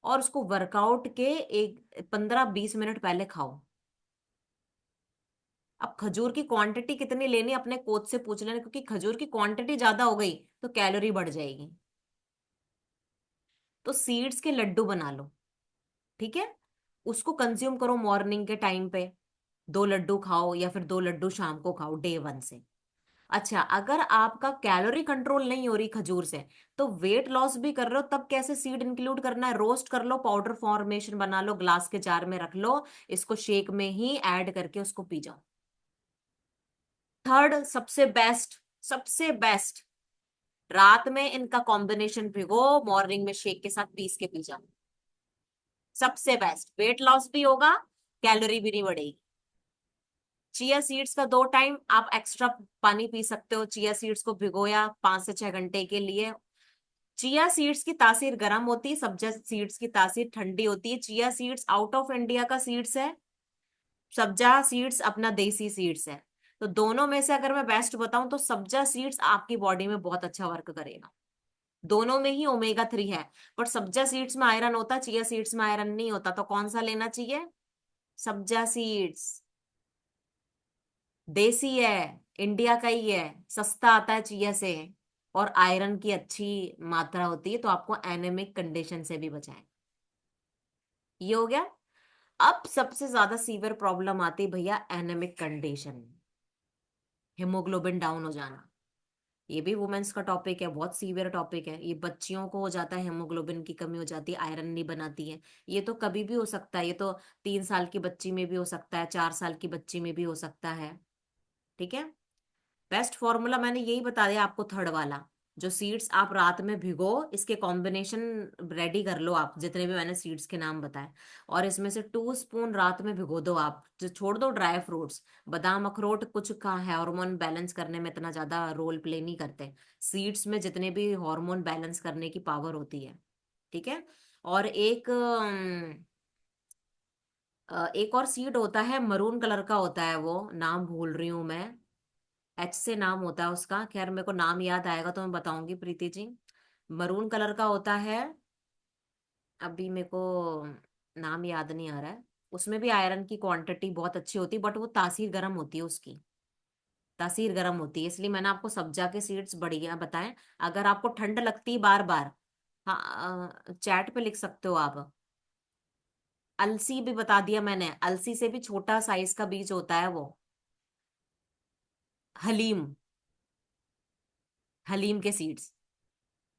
और उसको वर्कआउट के एक 15-20 मिनट पहले खाओ। अब खजूर की क्वांटिटी कितनी लेनी अपने कोच से पूछ लेना, क्योंकि खजूर की क्वांटिटी ज्यादा हो गई तो कैलोरी बढ़ जाएगी। तो सीड्स के लड्डू बना लो, ठीक है, उसको कंज्यूम करो मॉर्निंग के टाइम पे, 2 लड्डू खाओ या फिर 2 लड्डू शाम को खाओ डे 1 से। अच्छा, अगर आपका कैलोरी कंट्रोल नहीं हो रही खजूर से, तो वेट लॉस भी कर रहे हो, तब कैसे सीड इंक्लूड करना है, रोस्ट कर लो, पाउडर फॉर्मेशन बना लो, ग्लास के जार में रख लो, इसको शेक में ही ऐड करके उसको पी जाओ। थर्ड सबसे बेस्ट, सबसे बेस्ट, रात में इनका कॉम्बिनेशन भिगो, मॉर्निंग में शेक के साथ पीस के पी जाओ, सबसे बेस्ट, वेट लॉस भी होगा, कैलोरी भी नहीं बढ़ेगी। चिया सीड्स का 2 टाइम आप एक्स्ट्रा पानी पी सकते हो, चिया सीड्स को भिगोया 5 से 6 घंटे के लिए। चिया सीड्स की तासीर गर्म होती है, सब्जा सीड्स की तासीर ठंडी होती है। Chia seeds out of India का सीड्स है, सब्जा सीड्स अपना देसी सीड्स है। तो दोनों में से अगर मैं बेस्ट बताऊं तो सब्जा सीड्स आपकी बॉडी में बहुत अच्छा वर्क करेगा। दोनों में ही ओमेगा 3 है, बट सब्जा सीड्स में आयरन होता है, चिया सीड्स में आयरन नहीं होता। तो कौन सा लेना चाहिए, सब्जा सीड्स, देसी है, इंडिया का ही है, सस्ता आता है चिया से, और आयरन की अच्छी मात्रा होती है, तो आपको एनेमिक कंडीशन से भी बचाए। ये हो गया। अब सबसे ज्यादा सीवियर प्रॉब्लम आती है भैया, एनेमिक कंडीशन, हिमोग्लोबिन डाउन हो जाना। ये भी वुमेन्स का टॉपिक है, बहुत सीवियर टॉपिक है। ये बच्चियों को हो जाता है, हेमोग्लोबिन की कमी हो जाती है, आयरन नहीं बनाती है। ये तो कभी भी हो सकता है, ये तो 3 साल की बच्ची में भी हो सकता है, 4 साल की बच्ची में भी हो सकता है। ठीक है, बेस्ट फॉर्मूला मैंने यही बता दिया आपको, थर्ड वाला। 3 से 5 मिनट पहले खाओ, 5 से 6 घंटे के लिए, चिया सीड्स को भिगो, 2 लड्डू खाओ या फिर 2 लड्डू शाम को खाओ डे 1 से। अच्छा, अगर आपका कैलोरी कंट्रोल नहीं हो रही खजूर से, तो वेट लॉस भी कर रहे हो तब कैसे सीड इंक्लूड करना है, जो सीड्स आप रात में भिगो, इसके कॉम्बिनेशन रेडी कर लो आप, जितने भी मैंने सीड्स के नाम बताए, और इसमें से 2 स्पून रात में भिगो दो आप। जो छोड़ दो ड्राई फ्रूट्स, बादाम अखरोट कुछ का हार्मोन बैलेंस करने में इतना ज्यादा रोल प्ले नहीं करते। सीड्स में जितने भी हार्मोन बैलेंस करने की पावर होती है, ठीक है। और एक और सीड होता है, मरून कलर का होता है, वो नाम भूल रही हूं मैं, एच से नाम होता है उसका, खैर मेरे को नाम याद आएगा तो मैं बताऊंगी प्रीति जी। मरून कलर का होता है, अभी मेरे को नाम याद नहीं आ रहा है। उसमें भी आयरन की क्वांटिटी बहुत अच्छी होती है, बट वो तासीर गर्म होती है उसकी, तासीर गर्म होती है, इसलिए मैंने आपको सब्जा के सीड्स बढ़िया बताएं। अगर आपको ठंड लगती है बार बार, हाँ चैट पे लिख सकते हो आप। अलसी भी बता दिया मैंने, अलसी से भी छोटा साइज का बीज होता है वो, हलीम, हलीम के सीड्स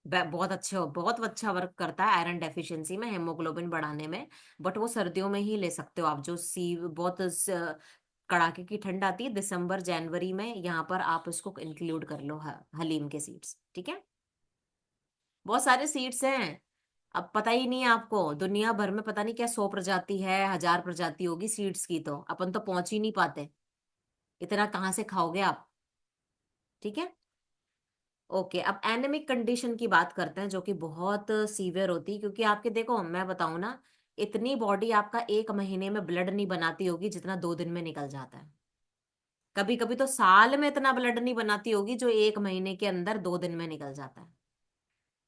बहुत अच्छे हो, बहुत अच्छा वर्क करता है आयरन डेफिशिएंसी में, हेमोग्लोबिन बढ़ाने में। बट वो सर्दियों में ही ले सकते हो आप, जो बहुत कड़ाके की ठंड आती है दिसंबर जनवरी में, यहाँ पर आप इसको इंक्लूड कर लो, हलीम के सीड्स, ठीक है। बहुत सारे सीड्स हैं, अब पता ही नहीं है आपको, दुनिया भर में पता नहीं क्या 100 प्रजाति है, 1000 प्रजाति होगी सीड्स की, तो अपन तो पहुंच ही नहीं पाते, इतना कहाँ से खाओगे आप, ठीक है। ओके, अब एनेमिक कंडीशन की बात करते हैं, जो कि बहुत सीवियर होती है, क्योंकि आपके देखो मैं बताऊं ना, इतनी बॉडी आपका 1 महीने में ब्लड नहीं बनाती होगी जितना 2 दिन में निकल जाता है। कभी कभी तो साल में इतना ब्लड नहीं बनाती होगी जो 1 महीने के अंदर 2 दिन में निकल जाता है।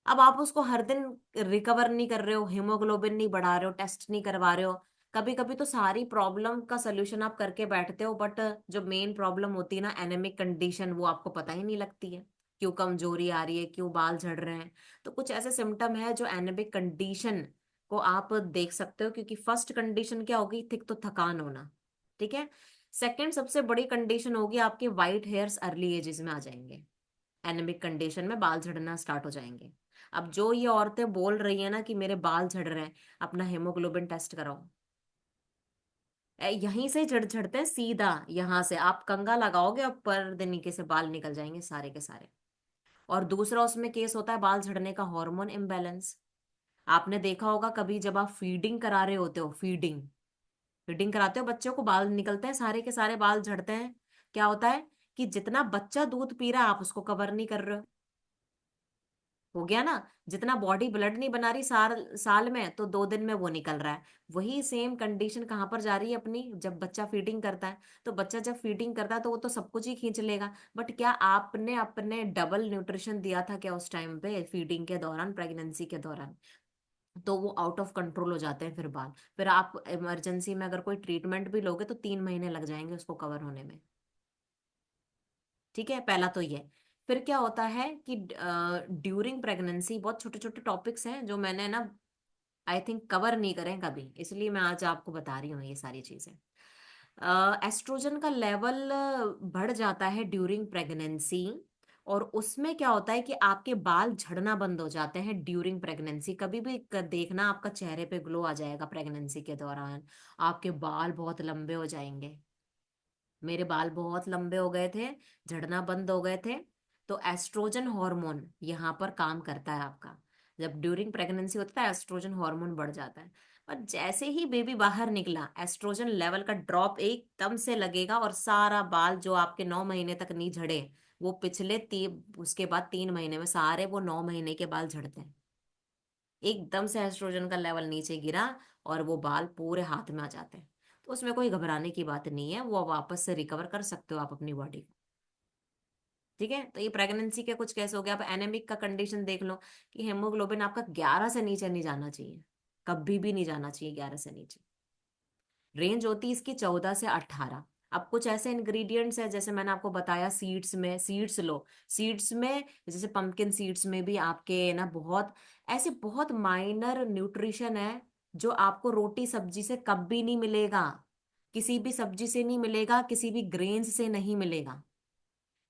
अब आप उसको हर दिन रिकवर नहीं कर रहे हो, हीमोग्लोबिन नहीं बढ़ा रहे हो, टेस्ट नहीं करवा रहे हो, कभी कभी तो सारी प्रॉब्लम का सलूशन आप करके बैठते हो, बट जो मेन प्रॉब्लम होती है ना, एनेमिक कंडीशन, वो आपको पता ही नहीं लगती है, क्यों कमजोरी आ रही है, क्यों बाल झड़ रहे हैं। तो कुछ ऐसे सिम्टम है जो एनेमिक कंडीशन को आप देख सकते हो, क्योंकि फर्स्ट कंडीशन क्या होगी, थिक तो थकान होना, ठीक है। सेकंड सबसे बड़ी कंडीशन होगी आपके वाइट हेयर्स अर्ली एजेस में आ जाएंगे, एनेमिक कंडीशन में बाल झड़ना स्टार्ट हो जाएंगे। अब जो ये औरतें बोल रही है ना कि मेरे बाल झड़ रहे हैं, अपना हेमोग्लोबिन टेस्ट कराओ। यहीं से झड़ झड़ते हैं सीधा, यहाँ से आप कंघा लगाओगे और पर दिन से बाल निकल जाएंगे सारे के सारे। और दूसरा उसमें केस होता है बाल झड़ने का, हार्मोन इम्बैलेंस। आपने देखा होगा कभी जब आप फीडिंग करा रहे होते हो, फीडिंग फीडिंग कराते हो बच्चों को, बाल निकलते हैं सारे के सारे, बाल झड़ते हैं। क्या होता है कि जितना बच्चा दूध पी रहा है आप उसको कवर नहीं कर रहे हो गया ना, जितना बॉडी ब्लड नहीं बना रही साल साल में, तो 2 दिन में वो निकल रहा है। वही सेम कंडीशन कहाँ पर जा रही है अपनी, जब बच्चा फीडिंग करता है। तो बच्चा जब फीडिंग करता है तो वो तो सब कुछ ही खींच लेगा, बट क्या आपने अपने डबल न्यूट्रिशन दिया था क्या उस टाइम पे, फीडिंग के दौरान, प्रेगनेंसी के दौरान? तो वो आउट ऑफ कंट्रोल हो जाते हैं फिर बाल, फिर आप इमरजेंसी में अगर कोई ट्रीटमेंट भी लोगे तो 3 महीने लग जाएंगे उसको कवर होने में, ठीक है। पहला तो ये। फिर क्या होता है कि ड्यूरिंग प्रेगनेंसी बहुत छोटे छोटे टॉपिक्स हैं जो मैंने ना आई थिंक कवर नहीं करें कभी, इसलिए मैं आज आपको बता रही हूँ ये सारी चीजें। एस्ट्रोजन का लेवल बढ़ जाता है ड्यूरिंग प्रेगनेंसी, और उसमें क्या होता है कि आपके बाल झड़ना बंद हो जाते हैं ड्यूरिंग प्रेगनेंसी। कभी भी देखना आपका चेहरे पे ग्लो आ जाएगा प्रेगनेंसी के दौरान, आपके बाल बहुत लंबे हो जाएंगे। मेरे बाल बहुत लंबे हो गए थे, झड़ना बंद हो गए थे। तो एस्ट्रोजन हार्मोन यहाँ पर काम करता है आपका, जब ड्यूरिंग प्रेगनेंसी होता है एस्ट्रोजन हार्मोन बढ़ जाता है। और जैसे ही बेबी बाहर निकला, एस्ट्रोजन लेवल का ड्रॉप एकदम से लगेगा, और सारा बाल जो आपके 9 महीने तक नहीं झड़े, वो पिछले उसके बाद 3 महीने में सारे वो 9 महीने के बाल झड़ते हैं। एकदम से एस्ट्रोजन का लेवल नीचे गिरा और वो बाल पूरे हाथ में आ जाते हैं। तो उसमें कोई घबराने की बात नहीं है, वो वापस से रिकवर कर सकते हो आप अपनी बॉडी को, ठीक है। तो ये प्रेगनेंसी के कुछ केस हो गया। आप एनेमिक का कंडीशन देख लो कि हेमोग्लोबिन आपका 11 से नीचे नहीं जाना चाहिए, कभी भी नहीं जाना चाहिए 11 से नीचे। रेंज होती है इसकी 14 से 18। अब कुछ ऐसे इंग्रेडिएंट्स है, जैसे मैंने आपको बताया, सीड्स में, सीड्स लो, सीड्स में जैसे पंपकिन सीड्स में भी आपके ना बहुत ऐसे बहुत माइनर न्यूट्रिशन है जो आपको रोटी सब्जी से कभी नहीं मिलेगा, किसी भी सब्जी से नहीं मिलेगा, किसी भी ग्रेन्स से नहीं मिलेगा।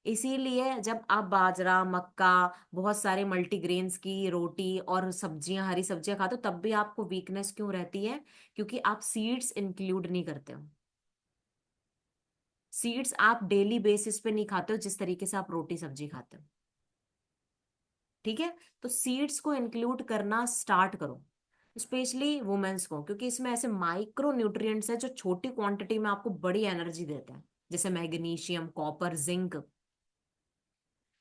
इसीलिए जब आप बाजरा, मक्का, बहुत सारे मल्टीग्रेन्स की रोटी और सब्जियां, हरी सब्जियां खाते हो, तब भी आपको वीकनेस क्यों रहती है? क्योंकि आप सीड्स इंक्लूड नहीं करते हो। सीड्स आप डेली बेसिस पे नहीं खाते हो जिस तरीके से आप रोटी सब्जी खाते हो। ठीक है, तो सीड्स को इंक्लूड करना स्टार्ट करो, स्पेशली वुमेन्स को, क्योंकि इसमें ऐसे माइक्रो न्यूट्रिएंट्स है जो छोटी क्वांटिटी में आपको बड़ी एनर्जी देते हैं, जैसे मैग्नीशियम, कॉपर, जिंक।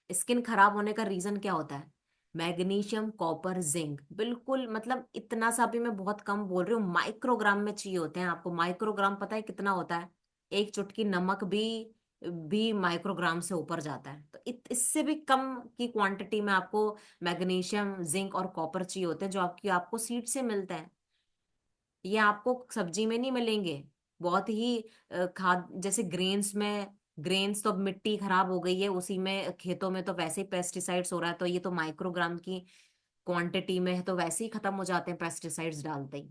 स्किन खराब होने का रीजन क्या होता है? मैग्नीशियम, कॉपर, जिंक, बिल्कुल मतलब इतना सा भी मैं बहुत कम बोल रही हूँ, माइक्रोग्राम में चाहिए होते हैं आपको। माइक्रोग्राम पता है कितना होता है? एक चुटकी नमक भी माइक्रोग्राम से ऊपर जाता है। तो इससे भी कम की क्वांटिटी में आपको मैग्नीशियम, जिंक और कॉपर चाहिए होते हैं, जो आपको सीड से मिलते हैं। ये आपको सब्जी में नहीं मिलेंगे। बहुत ही खाद, जैसे ग्रेन्स में, ग्रेन्स तो अब मिट्टी खराब हो गई है उसी में, खेतों में तो वैसे ही पेस्टिसाइड्स हो रहा है, तो ये तो माइक्रोग्राम की क्वांटिटी में है, तो वैसे ही खत्म हो जाते हैं पेस्टिसाइड्स डालते ही।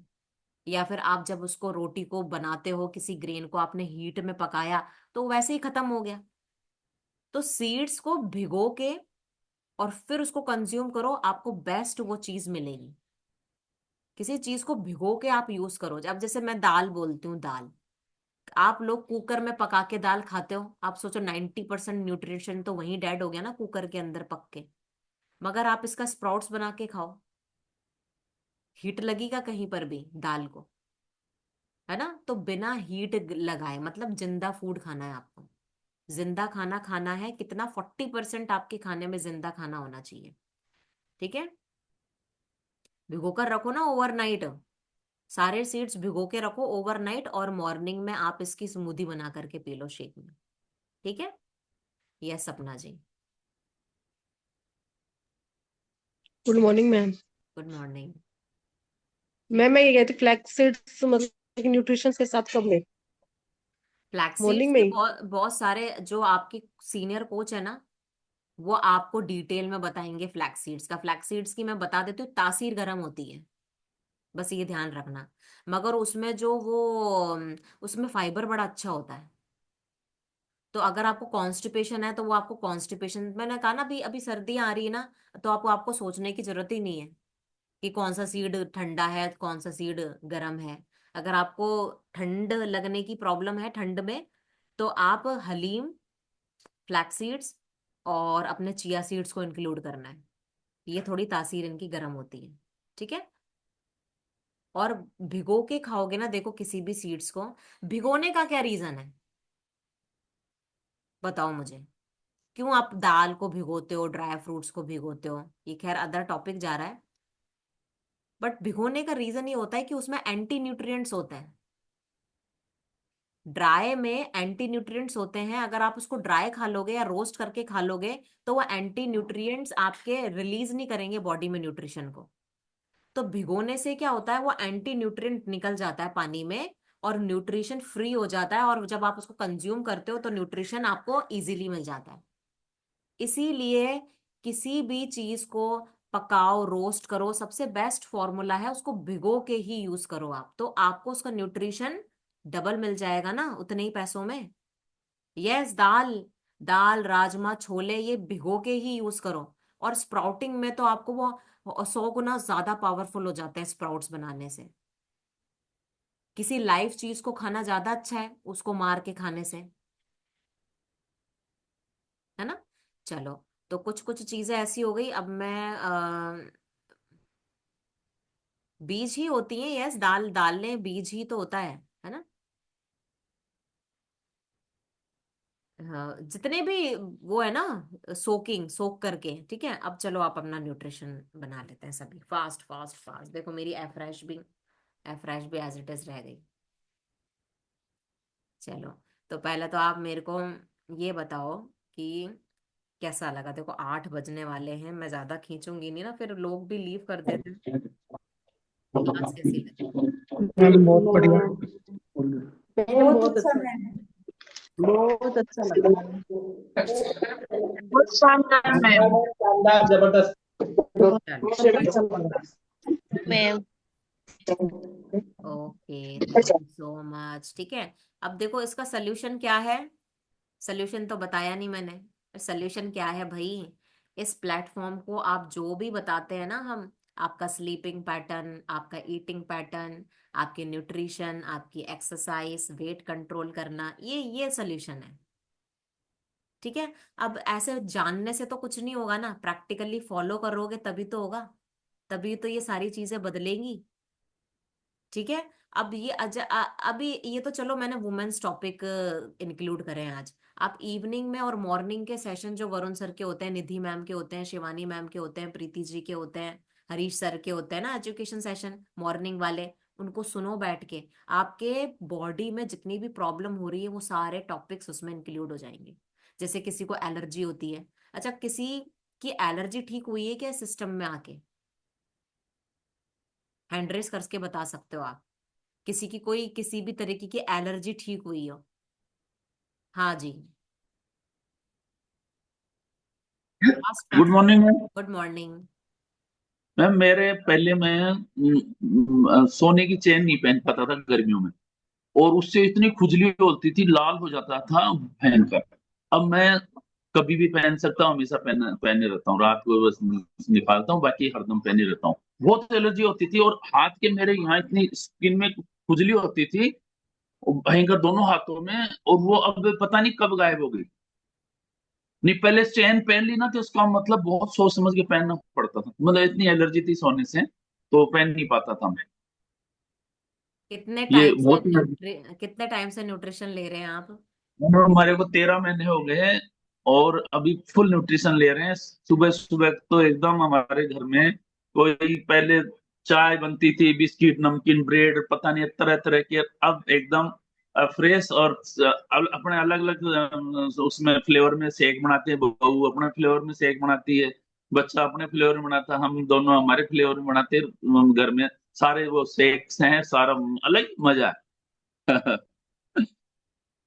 या फिर आप जब उसको, रोटी को बनाते हो, किसी ग्रेन को आपने हीट में पकाया, तो वैसे ही खत्म हो गया। तो सीड्स को भिगो के और फिर उसको कंज्यूम करो, आपको बेस्ट वो चीज मिलेगी। किसी चीज को भिगो के आप यूज करो। अब जैसे मैं दाल बोलती हूँ, दाल आप लोग कुकर में पका के दाल खाते हो, आप सोचो 90% न्यूट्रिशन तो वहीं डेड हो गया ना कुकर के अंदर पक के। मगर आप इसका स्प्राउट्स बना के खाओ, हीट लगेगा कहीं पर भी दाल को, है ना? तो बिना हीट लगाए, मतलब जिंदा फूड खाना है आपको। जिंदा खाना खाना है कितना, 40% आपके खाने में जिंदा खाना होना चाहिए। ठीक है, भिगो कर रखो ना ओवरनाइट, सारे सीड्स भिगो के रखो ओवरनाइट, और मॉर्निंग में आप इसकी स्मूदी बना करके पी लो शेक में। ठीक है, yes Sapna ji. Good morning ma'am. Good morning. Ma'am मैं ये कहती फ्लैक्स सीड्स मतलब न्यूट्रिशन के साथ कब ले? फ्लैक्स सीड्स मॉर्निंग में के ही? बहुत बहुत सारे, जो आपके सीनियर कोच है ना, वो आपको डिटेल में बताएंगे फ्लैक्स सीड्स का। फ्लैक्स सीड्स की मैं बता देती हूँ, तासीर गर्म होती है, बस ये ध्यान रखना। मगर उसमें जो वो, उसमें फाइबर बड़ा अच्छा होता है। तो अगर आपको कॉन्स्टिपेशन है, तो वो आपको कॉन्स्टिपेशन, मैंने कहा ना, अभी अभी सर्दियां आ रही है ना, तो आपको आपको सोचने की जरूरत ही नहीं है कि कौन सा सीड ठंडा है, कौन सा सीड गर्म है। अगर आपको ठंड लगने की प्रॉब्लम है ठंड में, तो आप हलीम, फ्लैक्स सीड्स और अपने चिया सीड्स को इंक्लूड करना है। ये थोड़ी तासीर इनकी गर्म होती है। ठीक है, और भिगो के खाओगे ना, देखो किसी भी सीड्स को भिगोने का क्या रीजन है, बताओ मुझे। क्यों आप दाल को भिगोते हो, ड्राई फ्रूट्स को भिगोते हो, ये खैर अदर टॉपिक जा रहा है। बट भिगोने का रीजन ये होता है कि उसमें एंटी न्यूट्रिएंट्स होते हैं। ड्राई में एंटी न्यूट्रिएंट्स होते हैं, अगर आप उसको ड्राई खा लोगे या रोस्ट करके खा लोगे, तो वो एंटी न्यूट्रिएंट्स आपके रिलीज नहीं करेंगे बॉडी में न्यूट्रिशन को। तो भिगोने से क्या होता है, वो एंटी न्यूट्रिएंट निकल जाता है पानी में, और न्यूट्रिशन फ्री हो जाता है, और जब आप उसको कंज्यूम करते हो तो न्यूट्रिशन आपको इजीली मिल जाता है। इसीलिए किसी भी चीज को पकाओ, रोस्ट करो, सबसे बेस्ट फॉर्मूला है उसको भिगो के ही यूज करो आप, तो आपको उसका न्यूट्रिशन डबल मिल जाएगा ना उतने ही पैसों में। यस, दाल, दाल, राजमा, छोले, ये भिगो के ही यूज करो। और स्प्राउटिंग में तो आपको वो 100 गुना ज्यादा पावरफुल हो जाते हैं स्प्राउट्स बनाने से। किसी लाइव चीज को खाना ज्यादा अच्छा है उसको मार के खाने से, है ना? चलो, तो कुछ कुछ चीजें ऐसी हो गई। अब मैं बीज ही होती हैं, यस, दाल, दालें बीज ही तो होता है ना? हाँ, जितने भी वो है ना, सोक करके। ठीक है, अब चलो आप अपना न्यूट्रिशन बना लेते हैं सभी, फास्ट फास्ट फास्ट। देखो मेरी एफ्रेश भी एज इट इज रह गई। चलो, तो पहले तो आप मेरे को ये बताओ कि कैसा लगा। देखो 8 बजने वाले हैं, मैं ज्यादा खींचूंगी नहीं ना, फिर लोग भी लीव कर देते हैं। क्लास कैसी लगी? मैम बहुत बढ़िया। मैम बहुत बहुत अच्छा अच्छा, मैम। बहुत अच्छा लगा मैम। बहुत शानदार मैम। शानदार, जबरदस्त, चलो, ma'am. Okay, thank you so much. ठीक है, अब देखो इसका सोल्यूशन क्या है। सोल्यूशन तो बताया नहीं मैंने। सोल्यूशन क्या है भाई? इस प्लेटफॉर्म को आप जो भी बताते हैं ना हम, आपका स्लीपिंग पैटर्न, आपका ईटिंग पैटर्न, आपके न्यूट्रिशन, आपकी एक्सरसाइज, वेट कंट्रोल करना, ये सोल्यूशन है। ठीक है। अब ऐसे जानने से तो कुछ नहीं होगा ना, प्रैक्टिकली फॉलो करोगे तभी तो होगा, तभी तो ये सारी चीजें बदलेंगी। ठीक है। अब ये अभी ये तो चलो मैंने वुमेन्स टॉपिक इंक्लूड करे हैं आज। आप इवनिंग में और मॉर्निंग के सेशन जो वरुण सर के होते हैं, निधि मैम के होते हैं, शिवानी मैम के होते हैं, प्रीति जी के होते हैं, हरीश सर के होते हैं ना, एजुकेशन सेशन मॉर्निंग वाले, उनको सुनो बैठ के। आपके बॉडी में जितनी भी प्रॉब्लम हो रही है वो सारे टॉपिक्स उसमें इंक्लूड हो जाएंगे। जैसे किसी को एलर्जी होती है, अच्छा किसी की एलर्जी ठीक हुई है क्या सिस्टम में आके? हैंड रेस करके बता सकते हो आप, किसी की कोई किसी भी तरीके की एलर्जी ठीक हुई हो? हाँ जी। Last good time. Morning ma'am. Good morning. Ma'am मेरे पहले मैं सोने की चेन नहीं पहन पाता था गर्मियों में, और उससे इतनी खुजली होती थी, लाल हो जाता था पहनकर। अब मैं कभी भी पहन सकता हूँ, हमेशा पहने रहता हूँ, रात को बस निकालता हूँ, बाकी हरदम पहने रहता हूँ। बहुत एलर्जी होती थी, और हाथ के मेरे यहाँ इतनी स्किन में खुजली होती थी, भयंकर, दोनों हाथों में। और वो अब पता नहीं कब गायब हो गई। नहीं, पहले चेन पहन ली ना तो उसका मतलब बहुत सोच समझ के पहनना पड़ता था, मतलब इतनी एलर्जी थी सोने से, तो पहन नहीं पाता था मैं। कितने ये टाइम से बहुत, कितने टाइम से न्यूट्रिशन ले रहे हैं आप? हमारे को 13 महीने हो गए हैं, और अभी फुल न्यूट्रिशन ले रहे हैं। सुबह सुबह तो एकदम हमारे घर में कोई पहले चाय बनती थी, बिस्किट, नमकीन, ब्रेड, पता नहीं तरह तरह के, अब एकदम फ्रेश, और अपने अलग अलग उसमें फ्लेवर में शेक बनाते हैं। बहू अपने फ्लेवर में शेक बनाती है, बच्चा अपने फ्लेवर में बनाता है, हम दोनों हमारे फ्लेवर में बनाते हैं। घर में सारे वो शेक्स हैं, सारा अलग मजा है।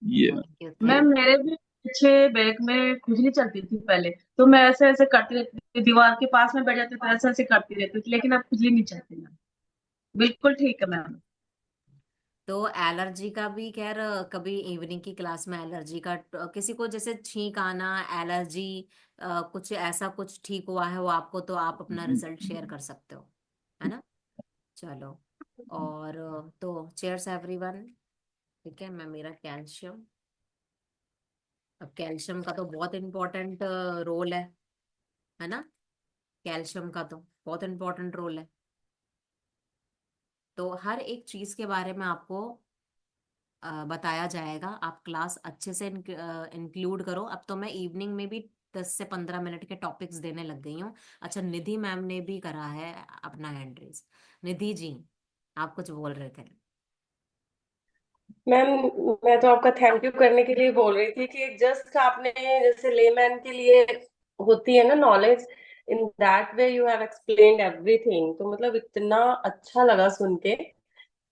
ये थैंक यू मैम थैंक मेरे भी पीछे बैक में खुजली चलती थी पहले, तो मैं ऐसे ऐसे करती रहती थी, दीवार के पास में बैठ जाती थी, ऐसे ऐसे करती रहती थी, लेकिन अब खुजली नहीं चलती मैम। बिल्कुल ठीक है मैम। तो एलर्जी का भी खैर कभी इवनिंग की क्लास में एलर्जी का किसी को जैसे छींक आना, एलर्जी, कुछ ऐसा कुछ ठीक हुआ है वो आपको, तो आप अपना रिजल्ट शेयर कर सकते हो, है ना? चलो। और तो चेयर्स एवरीवन। ठीक है। मैं मेरा कैल्शियम, अब कैल्शियम का तो बहुत इंपॉर्टेंट रोल है ना? कैल्शियम का तो बहुत इंपॉर्टेंट रोल है। तो हर एक चीज के बारे में आपको बताया जाएगा। आप क्लास अच्छे से इंक्लूड करो। अब तो मैं इवनिंग में भी 10 से 15 मिनट के टॉपिक्स देने लग गई हूँ। अच्छा, निधि मैम ने भी करा है अपना हैंड रेस। निधि जी, आप कुछ बोल रहे थे? मैम, मैं तो आपका थैंक यू करने के लिए बोल रही थी कि जस्ट आपने जैसे लेमैन के लिए होती है ना knowledge, in that way you have explained everything, तो मतलब इतना अच्छा लगा सुन के।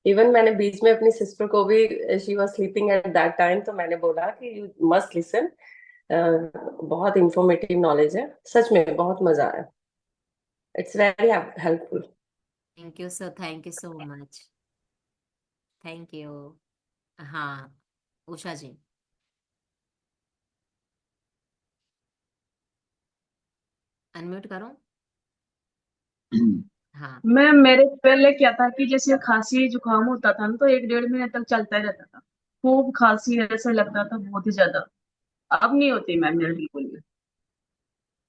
इवन मैंने बीच में अपनी सिस्टर को भी, she was sleeping at that time, तो मैंने बोला कि यू मस्ट लिसन। बहुत इंफॉर्मेटिव नॉलेज है, सच में बहुत मजा आया। It's very helpful. Thank you sir, thank you so much. Thank you. हाँ, उषा जी। अनम्यूट करो। हाँ। मैम मेरे पहले क्या था कि जैसे खांसी जुकाम होता था ना, तो 1 डेढ़ महीने तक चलता ही रहता था। खूब खांसी ऐसे लगता था, बहुत ही ज्यादा। अब नहीं होती मैम मेरे बिल्कुल भी।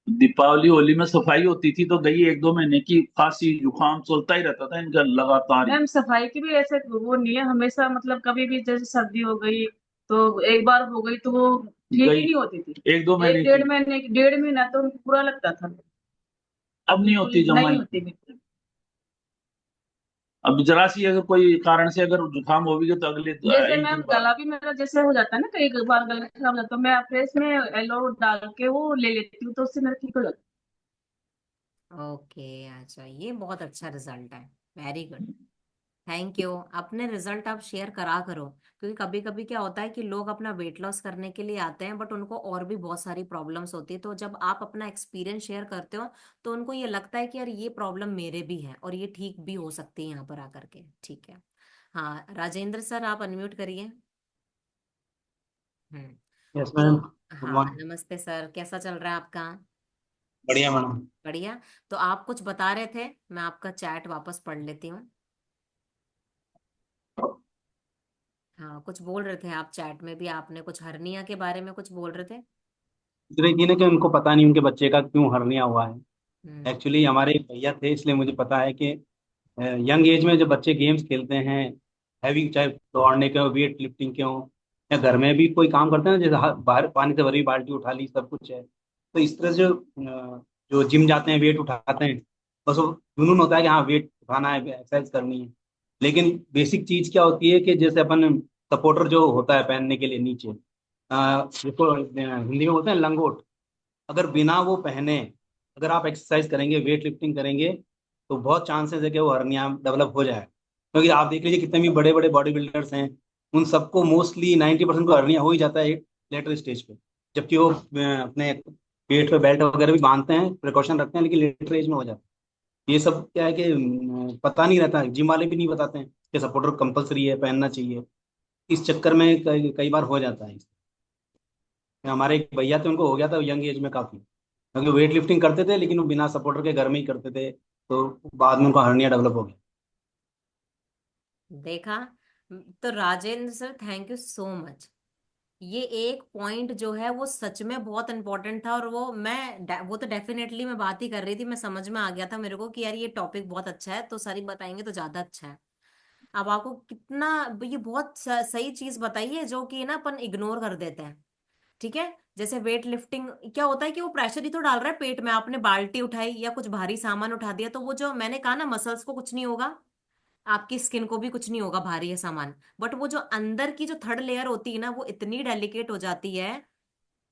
दीपावली होली में सफाई होती थी, तो गई 1 2 महीने की, खांसी जुकाम चलता ही रहता था इनका लगातार ही। मैम सफाई की भी ऐसे वो नहीं है हमेशा, मतलब कभी भी जैसे सर्दी हो गई तो एक बार हो गई तो वो ठीक ही गई नहीं होती थी। 1 2 महीने की। 1 डेढ़ महीने, 1 डेढ़ महीना तो बुरा लगता था। अब अब नहीं बिल्कुल होती नहीं जमाई। होती बिल्कुल। अब जरा सी अगर कोई कारण से अगर जुकाम हो भी गया, तो अगले जैसे एक मैम दिन बाद। गला भी मेरा जैसे हो जाता है ना, कई बार गला खराब हो जाता है, मैं फेस में एलो डाल के वो ले लेती हूँ, तो उससे मेरा ठीक हो जाता ओके, अच्छा ये बहुत अच्छा रिजल्ट है। Very good. Thank you. अपने रिजल्ट आप शेयर करा करो, क्योंकि कभी कभी क्या होता है कि लोग अपना वेट लॉस करने के लिए आते हैं बट उनको और भी बहुत सारी प्रॉब्लम्स होती है। तो जब आप अपना एक्सपीरियंस शेयर करते हो तो उनको ये लगता है कि यार ये प्रॉब्लम मेरे भी है और ये ठीक भी हो सकती है यहाँ पर आकर के। ठीक है। हाँ, राजेंद्र सर आप अनम्यूट करिए। हम्म। यस तो मैम। गुड हाँ, मॉर्निंग। नमस्ते सर, कैसा चल रहा है आपका? बढ़िया मैडम। बढ़िया। तो आप कुछ बता रहे थे, मैं आपका चैट वापस पढ़ लेती हूँ। हाँ, कुछ बोल रहे थे आप चैट में भी, आपने कुछ हर्निया के बारे में कुछ बोल रहे थे। पूछ रही थी ना कि उनको पता नहीं उनके बच्चे का क्यों हर्निया हुआ है। हम्म। एक्चुअली हमारे एक भैया थे, इसलिए मुझे पता है कि यंग एज में जब बच्चे गेम्स खेलते हैं, हैवी, चाहे दौड़ने के हो, वेट लिफ्टिंग के हो, या घर में भी कोई काम करते हैं ना, जैसे बाहर पानी से भरी बाल्टी उठा ली, सब कुछ है, तो इस तरह से जो जिम जाते हैं, वेट उठाते हैं, बस वो जुनून होता है कि हाँ वेट उठाना है, एक्सरसाइज करनी है। लेकिन बेसिक चीज क्या होती है कि जैसे अपन सपोर्टर जो होता है पहनने के लिए नीचे, जिसको हिंदी में बोलते हैं लंगोट, अगर बिना वो पहने अगर आप एक्सरसाइज करेंगे, वेट लिफ्टिंग करेंगे, तो बहुत चांसेस है कि वो हर्निया डेवलप हो जाए। क्योंकि आप देख लीजिए कितने भी बड़े बड़े बॉडी बिल्डर्स हैं, उन सबको मोस्टली 90% को हर्निया हो ही जाता है लेटर स्टेज पे। जबकि वो अपने पेट पे बेल्ट वगैरह भी बांधते हैं, प्रिकॉशन रखते हैं, लेकिन लेटर एज में हो जाता है। ये सब क्या है कि पता नहीं रहता, जिम वाले भी नहीं बताते हैं कि सपोर्टर कंपलसरी है, पहनना चाहिए। इस चक्कर में कई बार हो जाता है। हमारे एक भैया थे, उनको हो गया था यंग एज में काफी, क्योंकि वेट लिफ्टिंग करते थे लेकिन वो बिना सपोर्टर के घर में ही करते थे, तो बाद में उनको हर्निया डेवलप हो गया। देखा। तो Rajendra sir, thank you so much. ये एक पॉइंट जो है वो सच में बहुत इंपॉर्टेंट था, और वो तो डेफिनेटली मैं बात ही कर रही थी, मैं समझ में आ गया था मेरे को कि यार ये टॉपिक बहुत अच्छा है, तो सारी बताएंगे तो ज्यादा अच्छा है। अब आपको कितना, ये बहुत सही चीज बताई है जो कि ना अपन इग्नोर कर देते हैं। ठीक है। जैसे वेट लिफ्टिंग क्या होता है कि वो प्रेशर ही तो डाल रहा है पेट में, आपने बाल्टी उठाई या कुछ भारी सामान उठा दिया, तो वो जो मैंने कहा ना, मसल्स को कुछ नहीं होगा, आपकी स्किन को भी कुछ नहीं होगा भारी है सामान, बट वो जो अंदर की जो थर्ड लेयर होती है ना, वो इतनी डेलिकेट हो जाती है,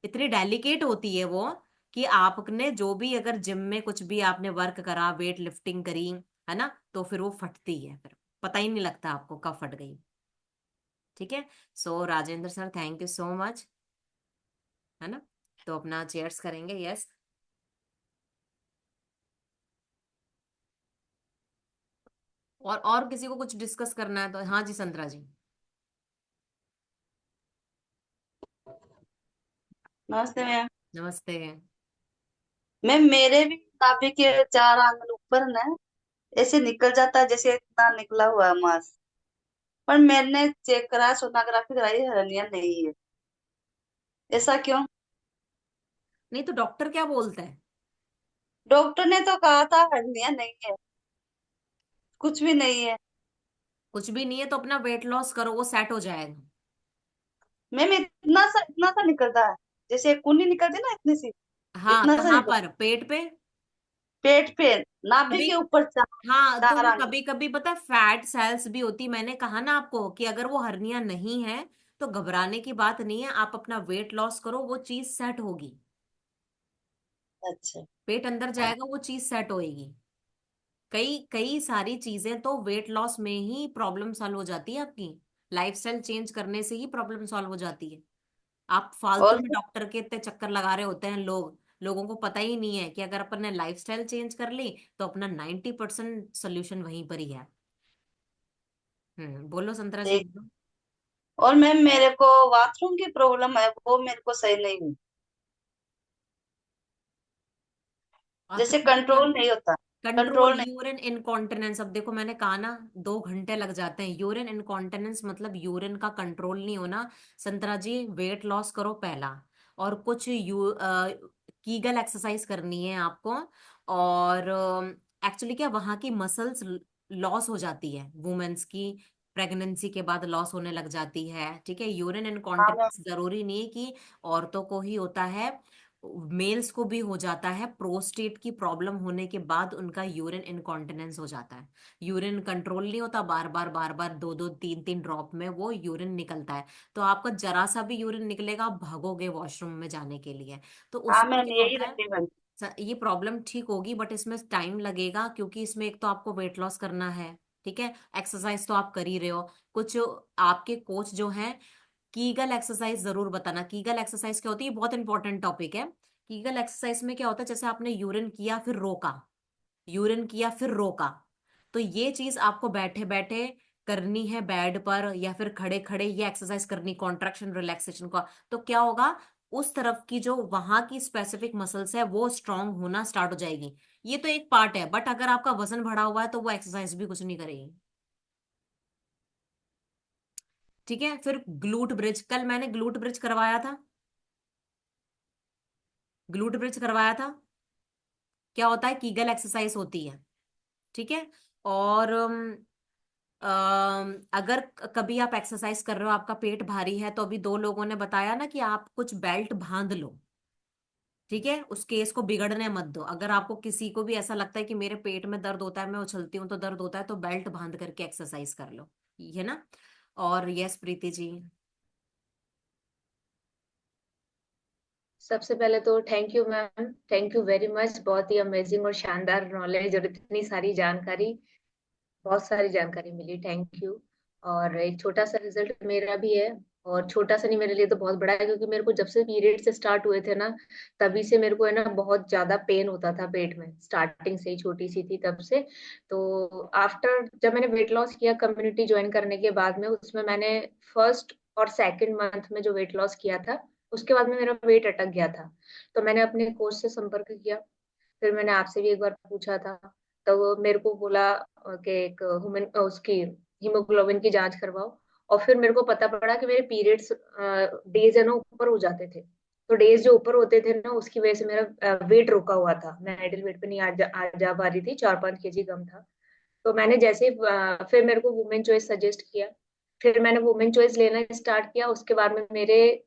इतनी डेलिकेट होती है वो, कि आपने जो भी अगर जिम में कुछ भी आपने वर्क करा, वेट लिफ्टिंग करी, है ना, तो फिर वो फटती है, फिर पता ही नहीं लगता आपको कब फट गई। ठीक है। So Rajendra sir, thank you so much. है ना। तो अपना चेयर्स करेंगे, यस। और किसी को कुछ डिस्कस करना है तो हाँ जी, संतरा जी। नमस्ते मैम। नमस्ते। मैम मेरे भी नाभि के 4 आंगन ऊपर ना ऐसे निकल जाता है, जैसे इतना निकला हुआ है मांस। पर मैंने चेक करा, सोनोग्राफी कराई, हर्निया नहीं है। ऐसा क्यों? नहीं तो डॉक्टर क्या बोलता है? डॉक्टर ने तो कहा था हर्निया नहीं है, कुछ भी नहीं है। कुछ भी नहीं है तो अपना वेट लॉस करो, वो सेट हो जाएगा। मैम इतना सा निकलता है, जैसे खून नहीं निकलती ना, इतनी सी। हाँ, इतना सा कहाँ निकल, पर, पेट पे? पेट पे, नाभि कभी, के ऊपर चार, हाँ तो चार वो आंगन। कभी कभी पता है फैट सेल्स भी होती, मैंने कहा ना आपको कि अगर वो हर्निया नहीं है तो घबराने की बात नहीं है, आप अपना वेट लॉस करो, वो चीज सेट होगी। अच्छा। पेट अंदर जाएगा, वो चीज सेट होएगी। कई कई सारी चीजें तो वेट लॉस में ही प्रॉब्लम सॉल्व हो जाती है आपकी, लाइफस्टाइल चेंज करने से ही प्रॉब्लम सॉल्व हो जाती है। आप फालतू और में डॉक्टर के इतने चक्कर लगा रहे होते हैं लोगों को पता ही नहीं है कि अगर अपन ने लाइफस्टाइल चेंज कर ली तो अपना 90% सोल्यूशन वहीं पर ही है। बोलो संतरा जी, ठीक। बोलो। और मैम मेरे को बाथरूम की प्रॉब्लम है, वो मेरे को सही नहीं हुई, जैसे बाथरूम क्या? कंट्रोल नहीं होता। कंट्रोल, कंट्रोल नहीं। Urine incontinence. अब देखो मैंने कहा ना, 2 घंटे लग जाते हैं। यूरिन इनकॉन्टिनेंस मतलब यूरिन का कंट्रोल नहीं होना। संतरा जी, वेट लॉस करो पहला, और कुछ कीगल एक्सरसाइज करनी है आपको। और एक्चुअली क्या, वहां की मसल्स लॉस हो जाती है वुमेन्स की, प्रेगनेंसी के बाद लॉस होने लग जाती है। ठीक है। यूरिन हाँ मैम। इनकॉन्टिनेंस जरूरी नहीं है कि औरतों को ही होता है, मेल्स को भी हो जाता है। प्रोस्टेट की प्रॉब्लम होने के बाद उनका यूरिन इनकॉन्टिनेंस हो जाता है। यूरिन कंट्रोल नहीं होता, बार बार बार बार, दो दो तीन तीन ड्रॉप में वो यूरिन निकलता है। तो आपका जरा सा भी यूरिन निकलेगा, आप भागोगे वॉशरूम में जाने के लिए। तो हाँ उसमें मैम, क्या यही होता है, रहती है मैम। ये प्रॉब्लम ठीक होगी बट इसमें टाइम लगेगा, क्योंकि इसमें एक तो आपको वेट लॉस करना है। ठीक है। एक्सरसाइज तो आप कर ही रहे हो। कुछ आपके कोच जो हैं, कीगल एक्सरसाइज जरूर बताना। कीगल एक्सरसाइज क्या होती है, बहुत इंपॉर्टेंट टॉपिक है। कीगल एक्सरसाइज में क्या होता है, जैसे आपने यूरिन किया फिर रोका, यूरिन किया फिर रोका, तो ये चीज आपको बैठे बैठे करनी है बेड पर, या फिर खड़े खड़े ये एक्सरसाइज करनी, कॉन्ट्रैक्शन रिलैक्सेशन का। तो क्या होगा, उस तरफ की जो वहां की स्पेसिफिक मसल्स है वो स्ट्रांग होना स्टार्ट हो जाएगी। ये तो एक पार्ट है, बट अगर आपका वजन बढ़ा हुआ है तो वो एक्सरसाइज भी कुछ नहीं करेगी। ठीक है। फिर ग्लूट ब्रिज, कल मैंने ग्लूट ब्रिज करवाया था। ग्लूट ब्रिज करवाया था। क्या होता है, कीगल एक्सरसाइज होती है, ठीक है। और अगर कभी आप एक्सरसाइज कर रहे हो, आपका पेट भारी है, तो अभी दो लोगों ने बताया ना कि आप कुछ बेल्ट बांध लो, ठीक है, उस केस को बिगड़ने मत दो। अगर आपको किसी को भी ऐसा लगता है कि मेरे पेट में दर्द होता है, मैं उछलती हूँ तो दर्द होता है, तो बेल्ट बांध करके एक्सरसाइज कर लो, ये ना। और यस प्रीति जी। सबसे पहले तो thank you ma'am, thank you very much, बहुत ही अमेजिंग और शानदार नॉलेज और इतनी सारी जानकारी, बहुत सारी जानकारी मिली, थैंक यू। और एक छोटा सा रिजल्ट मेरा भी है, और छोटा सा नहीं, मेरे लिए तो बहुत बड़ा है, क्योंकि मेरे को जब से पीरियड से स्टार्ट हुए थे ना, तभी से मेरे को है ना बहुत ज्यादा पेन होता था पेट में, स्टार्टिंग से ही छोटी सी थी तब से। तो आफ्टर जब मैंने वेट लॉस किया कम्युनिटी ज्वाइन करने के बाद में, उसमें मैंने फर्स्ट और सेकंड मंथ में जो वेट लॉस किया था, उसके बाद में मेरा वेट अटक गया था। तो मैंने अपने कोच से संपर्क किया, फिर मैंने आपसे भी एक बार पूछा था, तो वो मेरे को बोला कि एक ह्यूमन उसकी हीमोग्लोबिन की जांच करवाओ। और फिर मेरे को पता पड़ा कि मेरे पीरियड्स डेज है ना ऊपर हो जाते थे। तो डेज जो ऊपर होते थे ना, उसकी वजह से मेरा वेट रुका हुआ था, मैं आइडल वेट पे नहीं आ जा पा रही थी, 4-5 kg कम था। तो मैंने जैसे ही फिर मेरे को वुमेन चॉइस सजेस्ट किया, फिर मैंने वुमेन चॉइस लेना स्टार्ट किया। उसके बाद में मेरे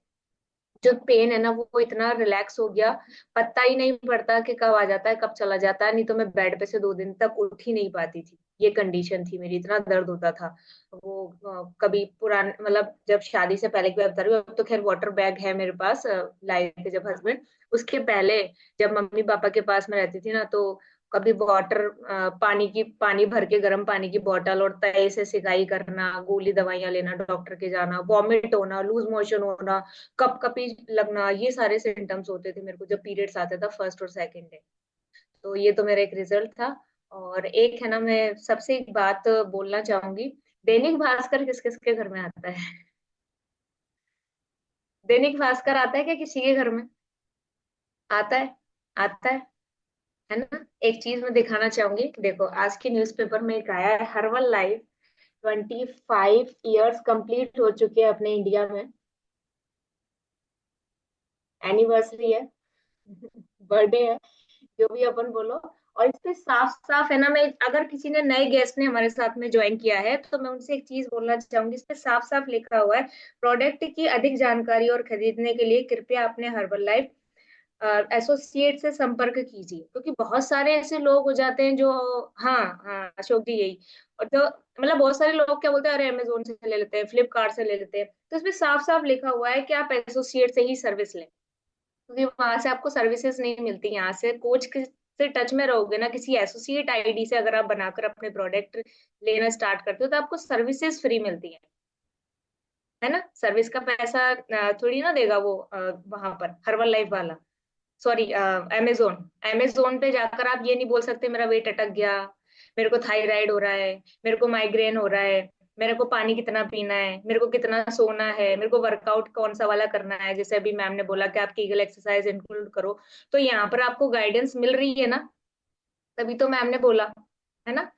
जो पेन है ना वो इतना रिलैक्स हो गया, पता ही नहीं पड़ता कि कब आ जाता है कब चला जाता है। नहीं तो मैं बेड पे से 2 दिन तक उठ ही नहीं पाती थी, ये कंडीशन थी मेरी, इतना दर्द होता था। वो कभी पुराने मतलब जब शादी से पहले की बात बता रही हूँ, अब तो खैर वाटर बैग है मेरे पास, लाए थे जब हस्बैंड। उसके पहले जब मम्मी पापा के पास में रहती थी ना, तो कभी वाटर पानी भर के गर्म पानी की बोतल और तय से सिकाई करना, गोली दवाइयां लेना, डॉक्टर के जाना, वॉमिट होना, लूज मोशन होना, कप कपी लगना, ये सारे सिम्टम्स होते थे मेरे को जब पीरियड्स आते था फर्स्ट और सेकंड डे। तो ये तो मेरा एक रिजल्ट था। और एक है ना, मैं सबसे एक बात बोलना चाहूंगी, दैनिक भास्कर किस किस के घर में आता है? दैनिक भास्कर आता है क्या किसी के घर में? आता है, आता है ना। एक चीज मैं दिखाना चाहूंगी, देखो आज के न्यूज़पेपर में एक आया है, हर्बल लाइफ 25 ईयर्स कंप्लीट हो चुके हैं अपने इंडिया में, एनिवर्सरी है, बर्थडे है, जो भी अपन बोलो। और इस पे साफ साफ है ना, मैं अगर किसी ने नए गेस्ट ने हमारे साथ में ज्वाइन किया है तो मैं उनसे एक चीज बोलना चाहूंगी, इस पे साफ साफ लिखा हुआ है, प्रोडक्ट की अधिक जानकारी और खरीदने के लिए कृपया अपने हर्बल लाइफ एसोसिएट से संपर्क कीजिए। क्योंकि बहुत सारे ऐसे लोग हो जाते हैं जो, हाँ हाँ अशोक जी यही, और जो मतलब बहुत सारे लोग क्या बोलते हैं, अरे अमेजोन से ले लेते हैं, फ्लिपकार्ट से ले लेते हैं, तो इसमें साफ साफ लिखा हुआ है कि आप एसोसिएट से ही सर्विस लें, क्योंकि वहां से आपको सर्विसेज नहीं मिलती। यहाँ से कोच से टच में रहोगे ना, किसी एसोसिएट आईडी से अगर आप बनाकर अपने प्रोडक्ट लेना स्टार्ट करते हो तो आपको सर्विसेज फ्री मिलती है ना। सर्विस का पैसा थोड़ी ना देगा वो वहां पर हर्बल लाइफ वाला, सॉरी अमेजोन। अमेजोन पे जाकर आप ये नहीं बोल सकते मेरा वेट अटक गया, मेरे को थायराइड हो रहा है, मेरे को माइग्रेन हो रहा है, मेरे को पानी कितना पीना है, मेरे को कितना सोना है, मेरे को वर्कआउट कौन सा वाला करना है। जैसे अभी मैम ने बोला कि आप कीगल एक्सरसाइज इंक्लूड करो, तो यहाँ पर आपको गाइडेंस मिल रही है ना, तभी तो मैम ने बोला, है ना।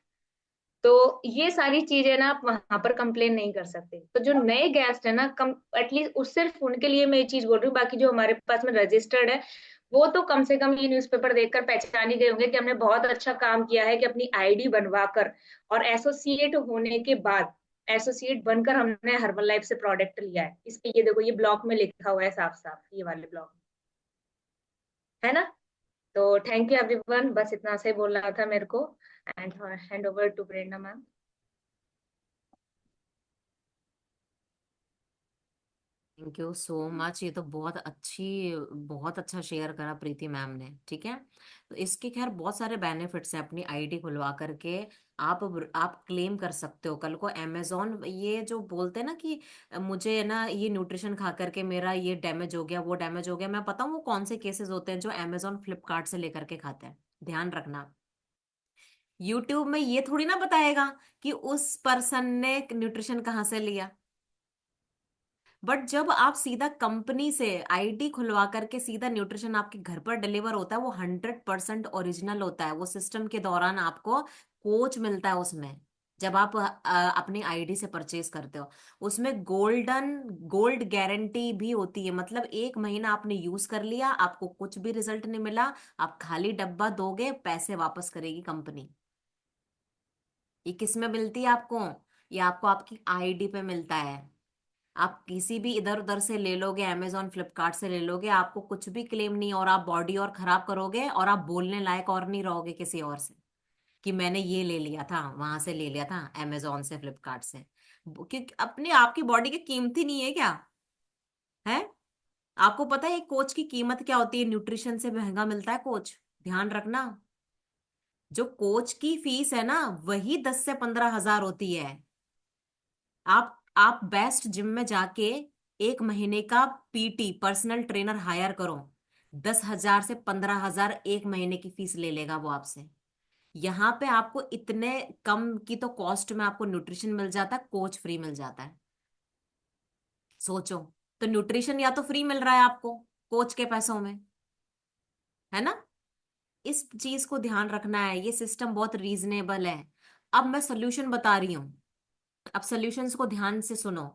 तो ये सारी चीजें ना आप वहां पर कंप्लेन नहीं कर सकते। तो जो नए गेस्ट है ना, कम एटलीस्ट उस सिर्फ उनके लिए मैं ये चीज बोल रही हूँ, बाकी जो हमारे पास में रजिस्टर्ड है वो तो कम से कम ये न्यूज़पेपर देखकर पहचान ही गए होंगे कि हमने बहुत अच्छा काम किया है कि अपनी आईडी बनवा कर और एसोसिएट होने के बाद, एसोसिएट बनकर हमने हर्बल लाइफ से प्रोडक्ट लिया है। इस पे ये देखो, ये ब्लॉक में लिखा हुआ है साफ साफ, ये वाले ब्लॉक, है ना। तो थैंक यू एवरीवन, बस इतना से बोलना था मेरे को। And hand over to Prerna ma'am. Thank you so much, ये तो बहुत अच्छा शेयर करा प्रीति मैम ने, ठीक है। तो इसके खैर बहुत सारे बेनिफिट्स हैं, अपनी आईडी खुलवा करके आप क्लेम कर सकते हो कल को अमेजोन, ये जो बोलते हैं ना कि मुझे ना ये न्यूट्रिशन खा करके मेरा ये डैमेज हो गया, वो डैमेज हो गया, मैं पता हूँ वो कौन से केसेस होते हैं जो अमेजोन फ्लिपकार्ट से लेकर के खाते हैं, ध्यान रखना। यूट्यूब में ये थोड़ी ना बताएगा कि उस पर्सन ने न्यूट्रिशन कहाँ से लिया। बट जब आप सीधा कंपनी से आईडी खुलवा करके सीधा न्यूट्रिशन आपके घर पर डिलीवर होता है, वो 100% ओरिजिनल होता है, वो सिस्टम के दौरान आपको कोच मिलता है उसमें, जब आप अपनी आईडी से परचेज करते हो, उसमें गोल्ड गारंटी भी होती है। मतलब 1 महीना आपने यूज कर लिया, आपको कुछ भी रिजल्ट नहीं मिला, आप खाली डब्बा दोगे, पैसे वापस करेगी कंपनी। ये किस में मिलती है आपको? ये आपको आपकी आईडी पे मिलता है। आप किसी भी इधर उधर से ले लोगे, अमेजोन फ्लिपकार्ट से ले लोगे, आपको कुछ भी क्लेम नहीं, और आप बॉडी और खराब करोगे, और आप बोलने लायक और नहीं रहोगे किसी और से कि मैंने ये ले लिया था, वहां से ले लिया था, अमेजोन से, फ्लिपकार्ट से। क्योंकि अपने आपकी बॉडी की कीमती नहीं है क्या? है? आपको पता है कोच की कीमत क्या होती है? न्यूट्रिशन से महंगा मिलता है कोच, ध्यान रखना। जो कोच की फीस है ना, वही 10 से 15 हजार होती है। आप बेस्ट जिम में जाके 1 महीने का पीटी, पर्सनल ट्रेनर हायर करो, 10 हजार से 15 हजार 1 महीने की फीस ले लेगा वो आपसे। यहाँ पे आपको इतने कम की तो कॉस्ट में आपको न्यूट्रिशन मिल जाता है, कोच फ्री मिल जाता है। सोचो, तो न्यूट्रिशन या तो फ्री मिल रहा है आपको कोच के पैसों में, है ना? इस चीज को ध्यान रखना है, ये सिस्टम बहुत रीजनेबल है। अब मैं सोल्यूशन बता रही हूँ, अब सोल्यूशंस को ध्यान से सुनो।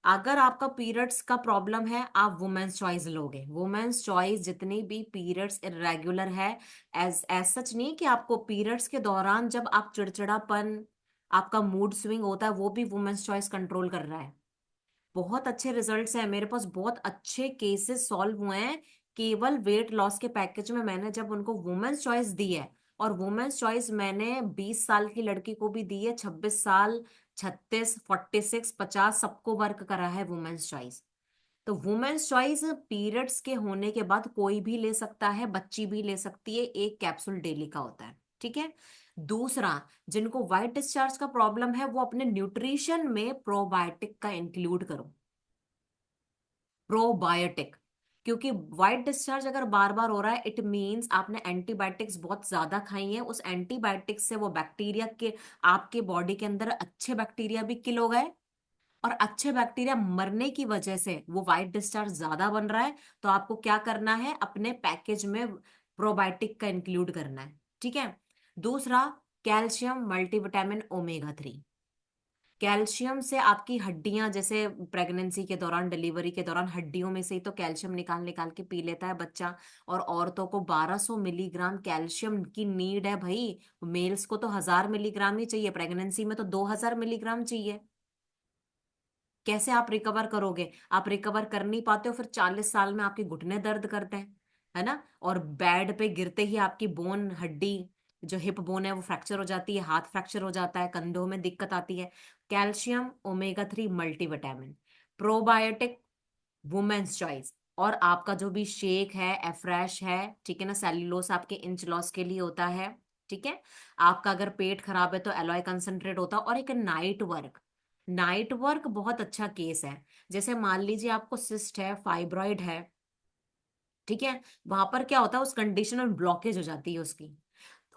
अगर आपका पीरियड्स का प्रॉब्लम है, आप वुमेन्स चॉइस लोगे। वुमेन्स चॉइस जितनी भी पीरियड्स इरेगुलर है, एज एज सच नहीं कि आपको पीरियड्स के दौरान जब आप चिड़चिड़ापन, आपका मूड स्विंग होता है, वो भी वुमेन्स चॉइस कंट्रोल कर रहा है। बहुत अच्छे रिजल्ट्स हैं मेरे पास, बहुत अच्छे केसेस सॉल्व हुए हैं केवल वेट लॉस के पैकेज में। मैंने जब उनको वुमेन्स चॉइस दी है, और वुमेन्स चॉइस मैंने 20 साल की लड़की को भी दी है, 26 साल, 36, 46, 50, सबको वर्क करा है वुमेन्स चॉइस। तो वुमेन्स चॉइस पीरियड्स के होने के बाद कोई भी ले सकता है, बच्ची भी ले सकती है, 1 कैप्सूल डेली का होता है, ठीक है। दूसरा, जिनको व्हाइट डिस्चार्ज का प्रॉब्लम है, वो अपने न्यूट्रिशन में प्रोबायोटिक का इंक्लूड करो, प्रोबायोटिक। क्योंकि व्हाइट डिस्चार्ज अगर बार बार हो रहा है, इट मींस आपने एंटीबायोटिक्स बहुत ज्यादा खाई हैं। उस एंटीबायोटिक्स से वो बैक्टीरिया के, आपके बॉडी के अंदर अच्छे बैक्टीरिया भी किल हो गए, और अच्छे बैक्टीरिया मरने की वजह से वो व्हाइट डिस्चार्ज ज्यादा बन रहा है। तो आपको क्या करना है, अपने पैकेज में प्रोबायोटिक का इंक्लूड करना है, ठीक है। दूसरा, कैल्शियम मल्टीविटामिन ओमेगा 3। कैल्शियम से आपकी हड्डियां, जैसे प्रेगनेंसी के दौरान, डिलीवरी के दौरान, हड्डियों में से ही तो कैल्शियम निकाल निकाल के पी लेता है बच्चा। और औरतों को 1200 मिलीग्राम कैल्शियम की नीड है भाई। मेल्स को तो 1000 मिलीग्राम ही चाहिए, प्रेगनेंसी में तो 2000 मिलीग्राम चाहिए। कैसे आप रिकवर करोगे? आप रिकवर कर नहीं पाते हो, फिर 40 साल में आपके घुटने दर्द करते हैं, है ना? और बेड पे गिरते ही आपकी बोन, हड्डी, जो हिप बोन है वो फ्रैक्चर हो जाती है, हाथ फ्रैक्चर हो जाता है, कंधों में दिक्कत आती है। Calcium, omega 3 multivitamin, probiotic, women's choice. और आपका जो भी शेक है, एफ्रेश है, ठीक है ना, सेल्यूलोस आपके इंच लॉस के लिए होता है, ठीक है। आपका अगर पेट खराब है तो एलॉय कंसंट्रेट होता है। और एक नाइट वर्क, नाइट वर्क बहुत अच्छा केस है। जैसे मान लीजिए आपको सिस्ट है, फाइब्रॉइड है, ठीक है, वहां पर क्या होता है, उस कंडीशन में ब्लॉकेज हो जाती है उसकी।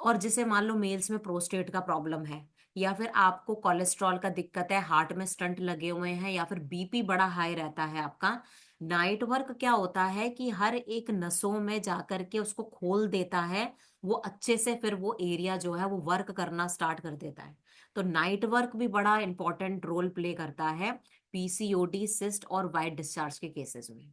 और जैसे मान लो मेल्स में प्रोस्टेट का प्रॉब्लम है, या फिर आपको कोलेस्ट्रॉल का दिक्कत है, हार्ट में स्टंट लगे हुए हैं, या फिर बीपी बड़ा हाई रहता है आपका, नाइट वर्क क्या होता है कि हर एक नसों में जाकर के उसको खोल देता है, वो अच्छे से फिर वो एरिया जो है वो वर्क करना स्टार्ट कर देता है। तो नाइट वर्क भी बड़ा इंपॉर्टेंट रोल प्ले करता है पीसीओडी, सिस्ट और वाइट डिस्चार्ज के केसेस में,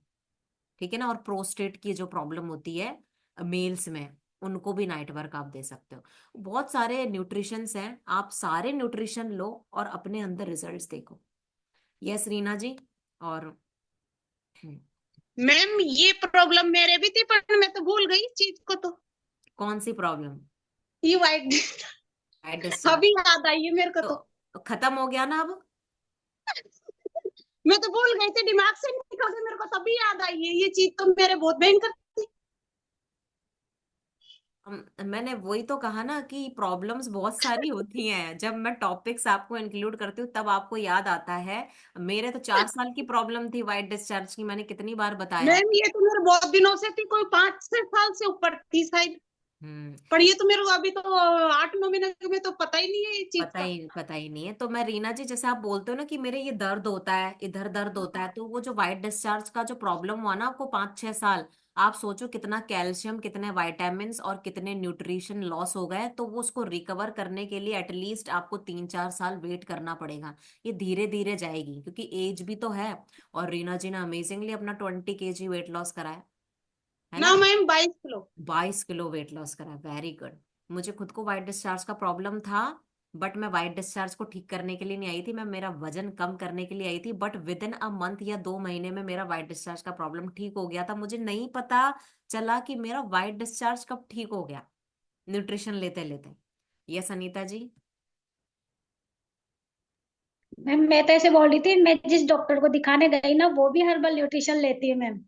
ठीक है ना। और प्रोस्टेट की जो प्रॉब्लम होती है मेल्स में, उनको भी नाइट वर्क आप दे सकते हो। बहुत सारे न्यूट्रिशंस हैं, आप सारे न्यूट्रिशन लो और अपने अंदर रिजल्ट्स देखो। यस रीना जी। और मैम ये प्रॉब्लम मेरे भी थी, पर मैं तो भूल गई इस चीज को। तो कौन सी प्रॉब्लम? ये वाइट वाइट डिस्चार्ज? अभी याद आई है मेरे को। तो खत्म हो गया ना अब? मैं तो भूल गई थी, दिमाग से निकल गई, मेरे को तभी याद आई है। ये चीज तो मेरे बहुत भयंकर थी। मैंने वही तो कहा ना कि प्रॉब्लम्स बहुत सारी होती हैं, जब मैं टॉपिक्स आपको इंक्लूड करती हूँ तब आपको याद आता है। मेरे तो 4 साल की प्रॉब्लम थी वाइट डिस्चार्ज की, मैंने कितनी बार बताया है। मैम ये तो मेरे बहुत दिनों से थी, कोई 5 6 साल से ऊपर थी शायद। हम्म। पर ये तो मेरे को अभी तो 8-9 महीने में तो पता ही नहीं है इस चीज का। पता ही नहीं है। तो मैं रीना जी, जैसे आप बोलते हो ना कि मेरे ये दर्द होता है, इधर दर्द होता है, तो वो जो वाइट डिस्चार्ज का जो प्रॉब्लम हुआ ना आपको 5-6 साल, आप सोचो कितना कैल्शियम, कितने वाइटामिन्स और कितने न्यूट्रिशन लॉस हो गए। तो वो उसको रिकवर करने के लिए एटलीस्ट आपको 3-4 साल वेट करना पड़ेगा। ये धीरे धीरे जाएगी क्योंकि एज भी तो है। और रीना जी ने अमेजिंगली अपना 20 kg वेट लॉस करा है ना ना? Ma'am 22 kilo. 22 kilo weight loss करा, वेरी गुड। मुझे खुद को वाइट डिस्चार्ज का प्रॉब्लम था, बट मैं वाइट डिस्चार्ज को ठीक करने के लिए नहीं आई थी, मैं मेरा वजन कम करने के लिए आई थी। But with in a month या 2 महीने में मेरा वाइट डिस्चार्ज का प्रॉब्लम ठीक हो गया था। मुझे नहीं पता चला कि मेरा वाइट डिस्चार्ज कब ठीक हो गया, न्यूट्रिशन लेते लेते। यस अनीता जी। मैम मैं तो ऐसे बोल रही थी, मैं जिस डॉक्टर को दिखाने गई ना वो भी हर्बल न्यूट्रिशन लेती है मैम।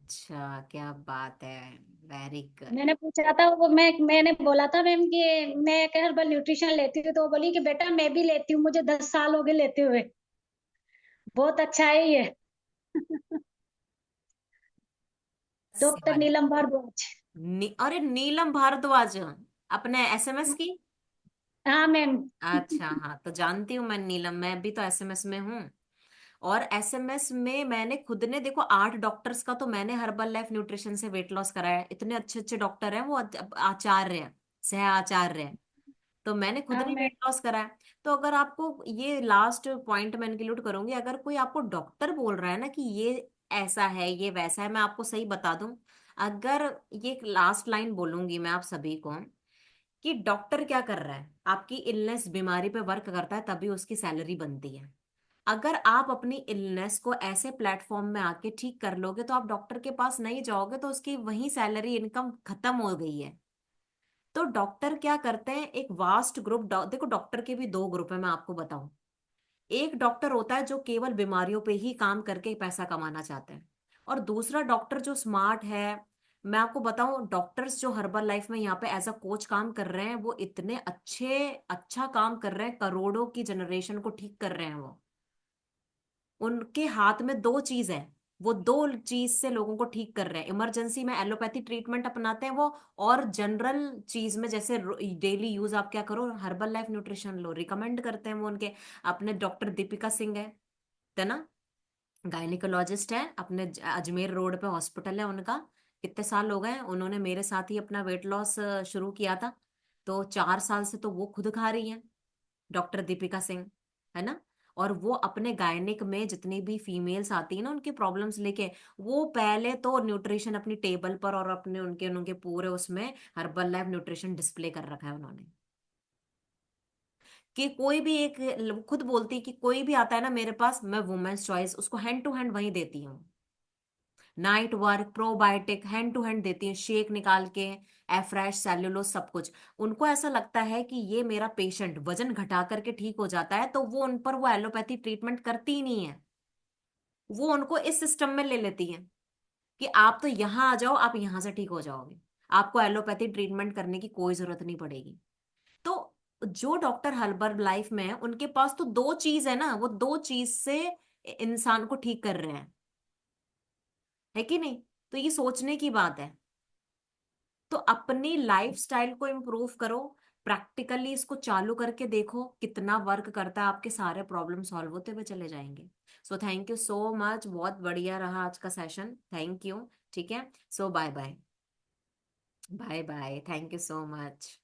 अच्छा, क्या बात है, वेरी गुड। मैंने पूछा था वो, मैंने बोला था मैम कि मैं एक हर्बल न्यूट्रिशन लेती हूँ, तो वो बोली कि बेटा मैं भी लेती हूँ, मुझे 10 साल हो गए लेते हुए। बहुत अच्छा है ये। डॉक्टर नीलम भारद्वाज। अरे नीलम भारद्वाज, अपने एसएमएस की। हाँ मैम। अच्छा हाँ, तो जानती हूँ मैं नीलम, मैं भी तो एसएमएस में हूँ। और एसएमएस में मैंने खुद ने देखो 8 डॉक्टर्स का तो मैंने हर्बल लाइफ न्यूट्रिशन से वेट लॉस कराया है। इतने अच्छे अच्छे डॉक्टर हैं वो, आचार्य हैं, सह आचार्य हैं। तो मैंने खुद हाँ ने मैम। वेट लॉस कराया। तो अगर आपको ये लास्ट पॉइंट मैं इंक्लूड करूंगी, अगर कोई आपको डॉक्टर बोल रहा है ना कि ये ऐसा है ये वैसा है, मैं आपको सही बता दूं। अगर ये लास्ट लाइन बोलूंगी मैं आप सभी को, कि डॉक्टर क्या कर रहा है, आपकी इलनेस बीमारी पे वर्क करता है तभी उसकी सैलरी बनती है। अगर आप अपनी इलनेस को ऐसे प्लेटफॉर्म में आके ठीक कर लोगे तो आप डॉक्टर के पास नहीं जाओगे, तो उसकी वही सैलरी इनकम खत्म हो गई है। तो डॉक्टर क्या करते हैं, एक वास्ट ग्रुप, देखो डॉक्टर के भी 2 ग्रुप है, मैं आपको बताऊं। एक डॉक्टर होता है जो केवल बीमारियों पे ही काम करके पैसा कमाना चाहते हैं, और दूसरा डॉक्टर जो स्मार्ट है। मैं आपको बताऊं, डॉक्टर्स जो हर्बल लाइफ में यहाँ पे एज अ कोच काम कर रहे हैं, वो इतने अच्छा काम कर रहे हैं, करोड़ों की जनरेशन को ठीक कर रहे हैं वो। उनके हाथ में 2 चीज है, वो 2 चीज से लोगों को ठीक कर रहे हैं। इमरजेंसी में एलोपैथी ट्रीटमेंट अपनाते हैं वो, और जनरल चीज में जैसे डेली यूज आप क्या करो, हर्बल लाइफ न्यूट्रिशन लो, रिकमेंड करते हैं वो उनके अपने डॉक्टर दीपिका सिंह है ना, गायनिकोलॉजिस्ट है, अपने अजमेर रोड पे हॉस्पिटल है उनका। कितने साल हो गए, उन्होंने मेरे साथ ही अपना वेट लॉस शुरू किया था। तो 4 साल से तो वो खुद खा रही हैं, डॉक्टर दीपिका सिंह, है ना। और वो अपने गायनिक में जितनी भी फीमेल्स आती है ना उनकी प्रॉब्लम्स लेके, वो पहले तो न्यूट्रिशन अपनी टेबल पर और अपने उनके उनके पूरे उसमें हर्बल लाइफ न्यूट्रिशन डिस्प्ले कर रखा है उन्होंने। कि कोई भी एक, खुद बोलती है कि कोई भी आता है ना मेरे पास, मैं वुमेन्स चॉइस उसको हैंड टू हैंड वही देती हूँ। Night work, probiotic hand to hand देती है, शेक निकाल के, एफ्रेश, सेल्यूलोज, सब कुछ। उनको ऐसा लगता है कि ये मेरा पेशेंट वजन घटा करके ठीक हो जाता है, तो वो उन पर वो एलोपैथी ट्रीटमेंट करती ही नहीं है। वो उनको इस सिस्टम में ले लेती है कि आप तो यहाँ आ जाओ, आप यहाँ से ठीक हो जाओगे, आपको एलोपैथी ट्रीटमेंट करने की कोई जरूरत नहीं पड़ेगी। तो जो डॉक्टर हर्बल लाइफ में है उनके पास तो 2 चीज है ना, वो 2 चीज से इंसान को ठीक कर रहे हैं, है कि नहीं? तो ये सोचने की बात है। तो अपनी लाइफस्टाइल को इम्प्रूव करो, प्रैक्टिकली इसको चालू करके देखो कितना वर्क करता है, आपके सारे प्रॉब्लम सॉल्व होते हुए चले जाएंगे। So thank you so much, बहुत बढ़िया रहा आज का सेशन, थैंक यू। ठीक है, so bye bye. Bye bye, thank you so much.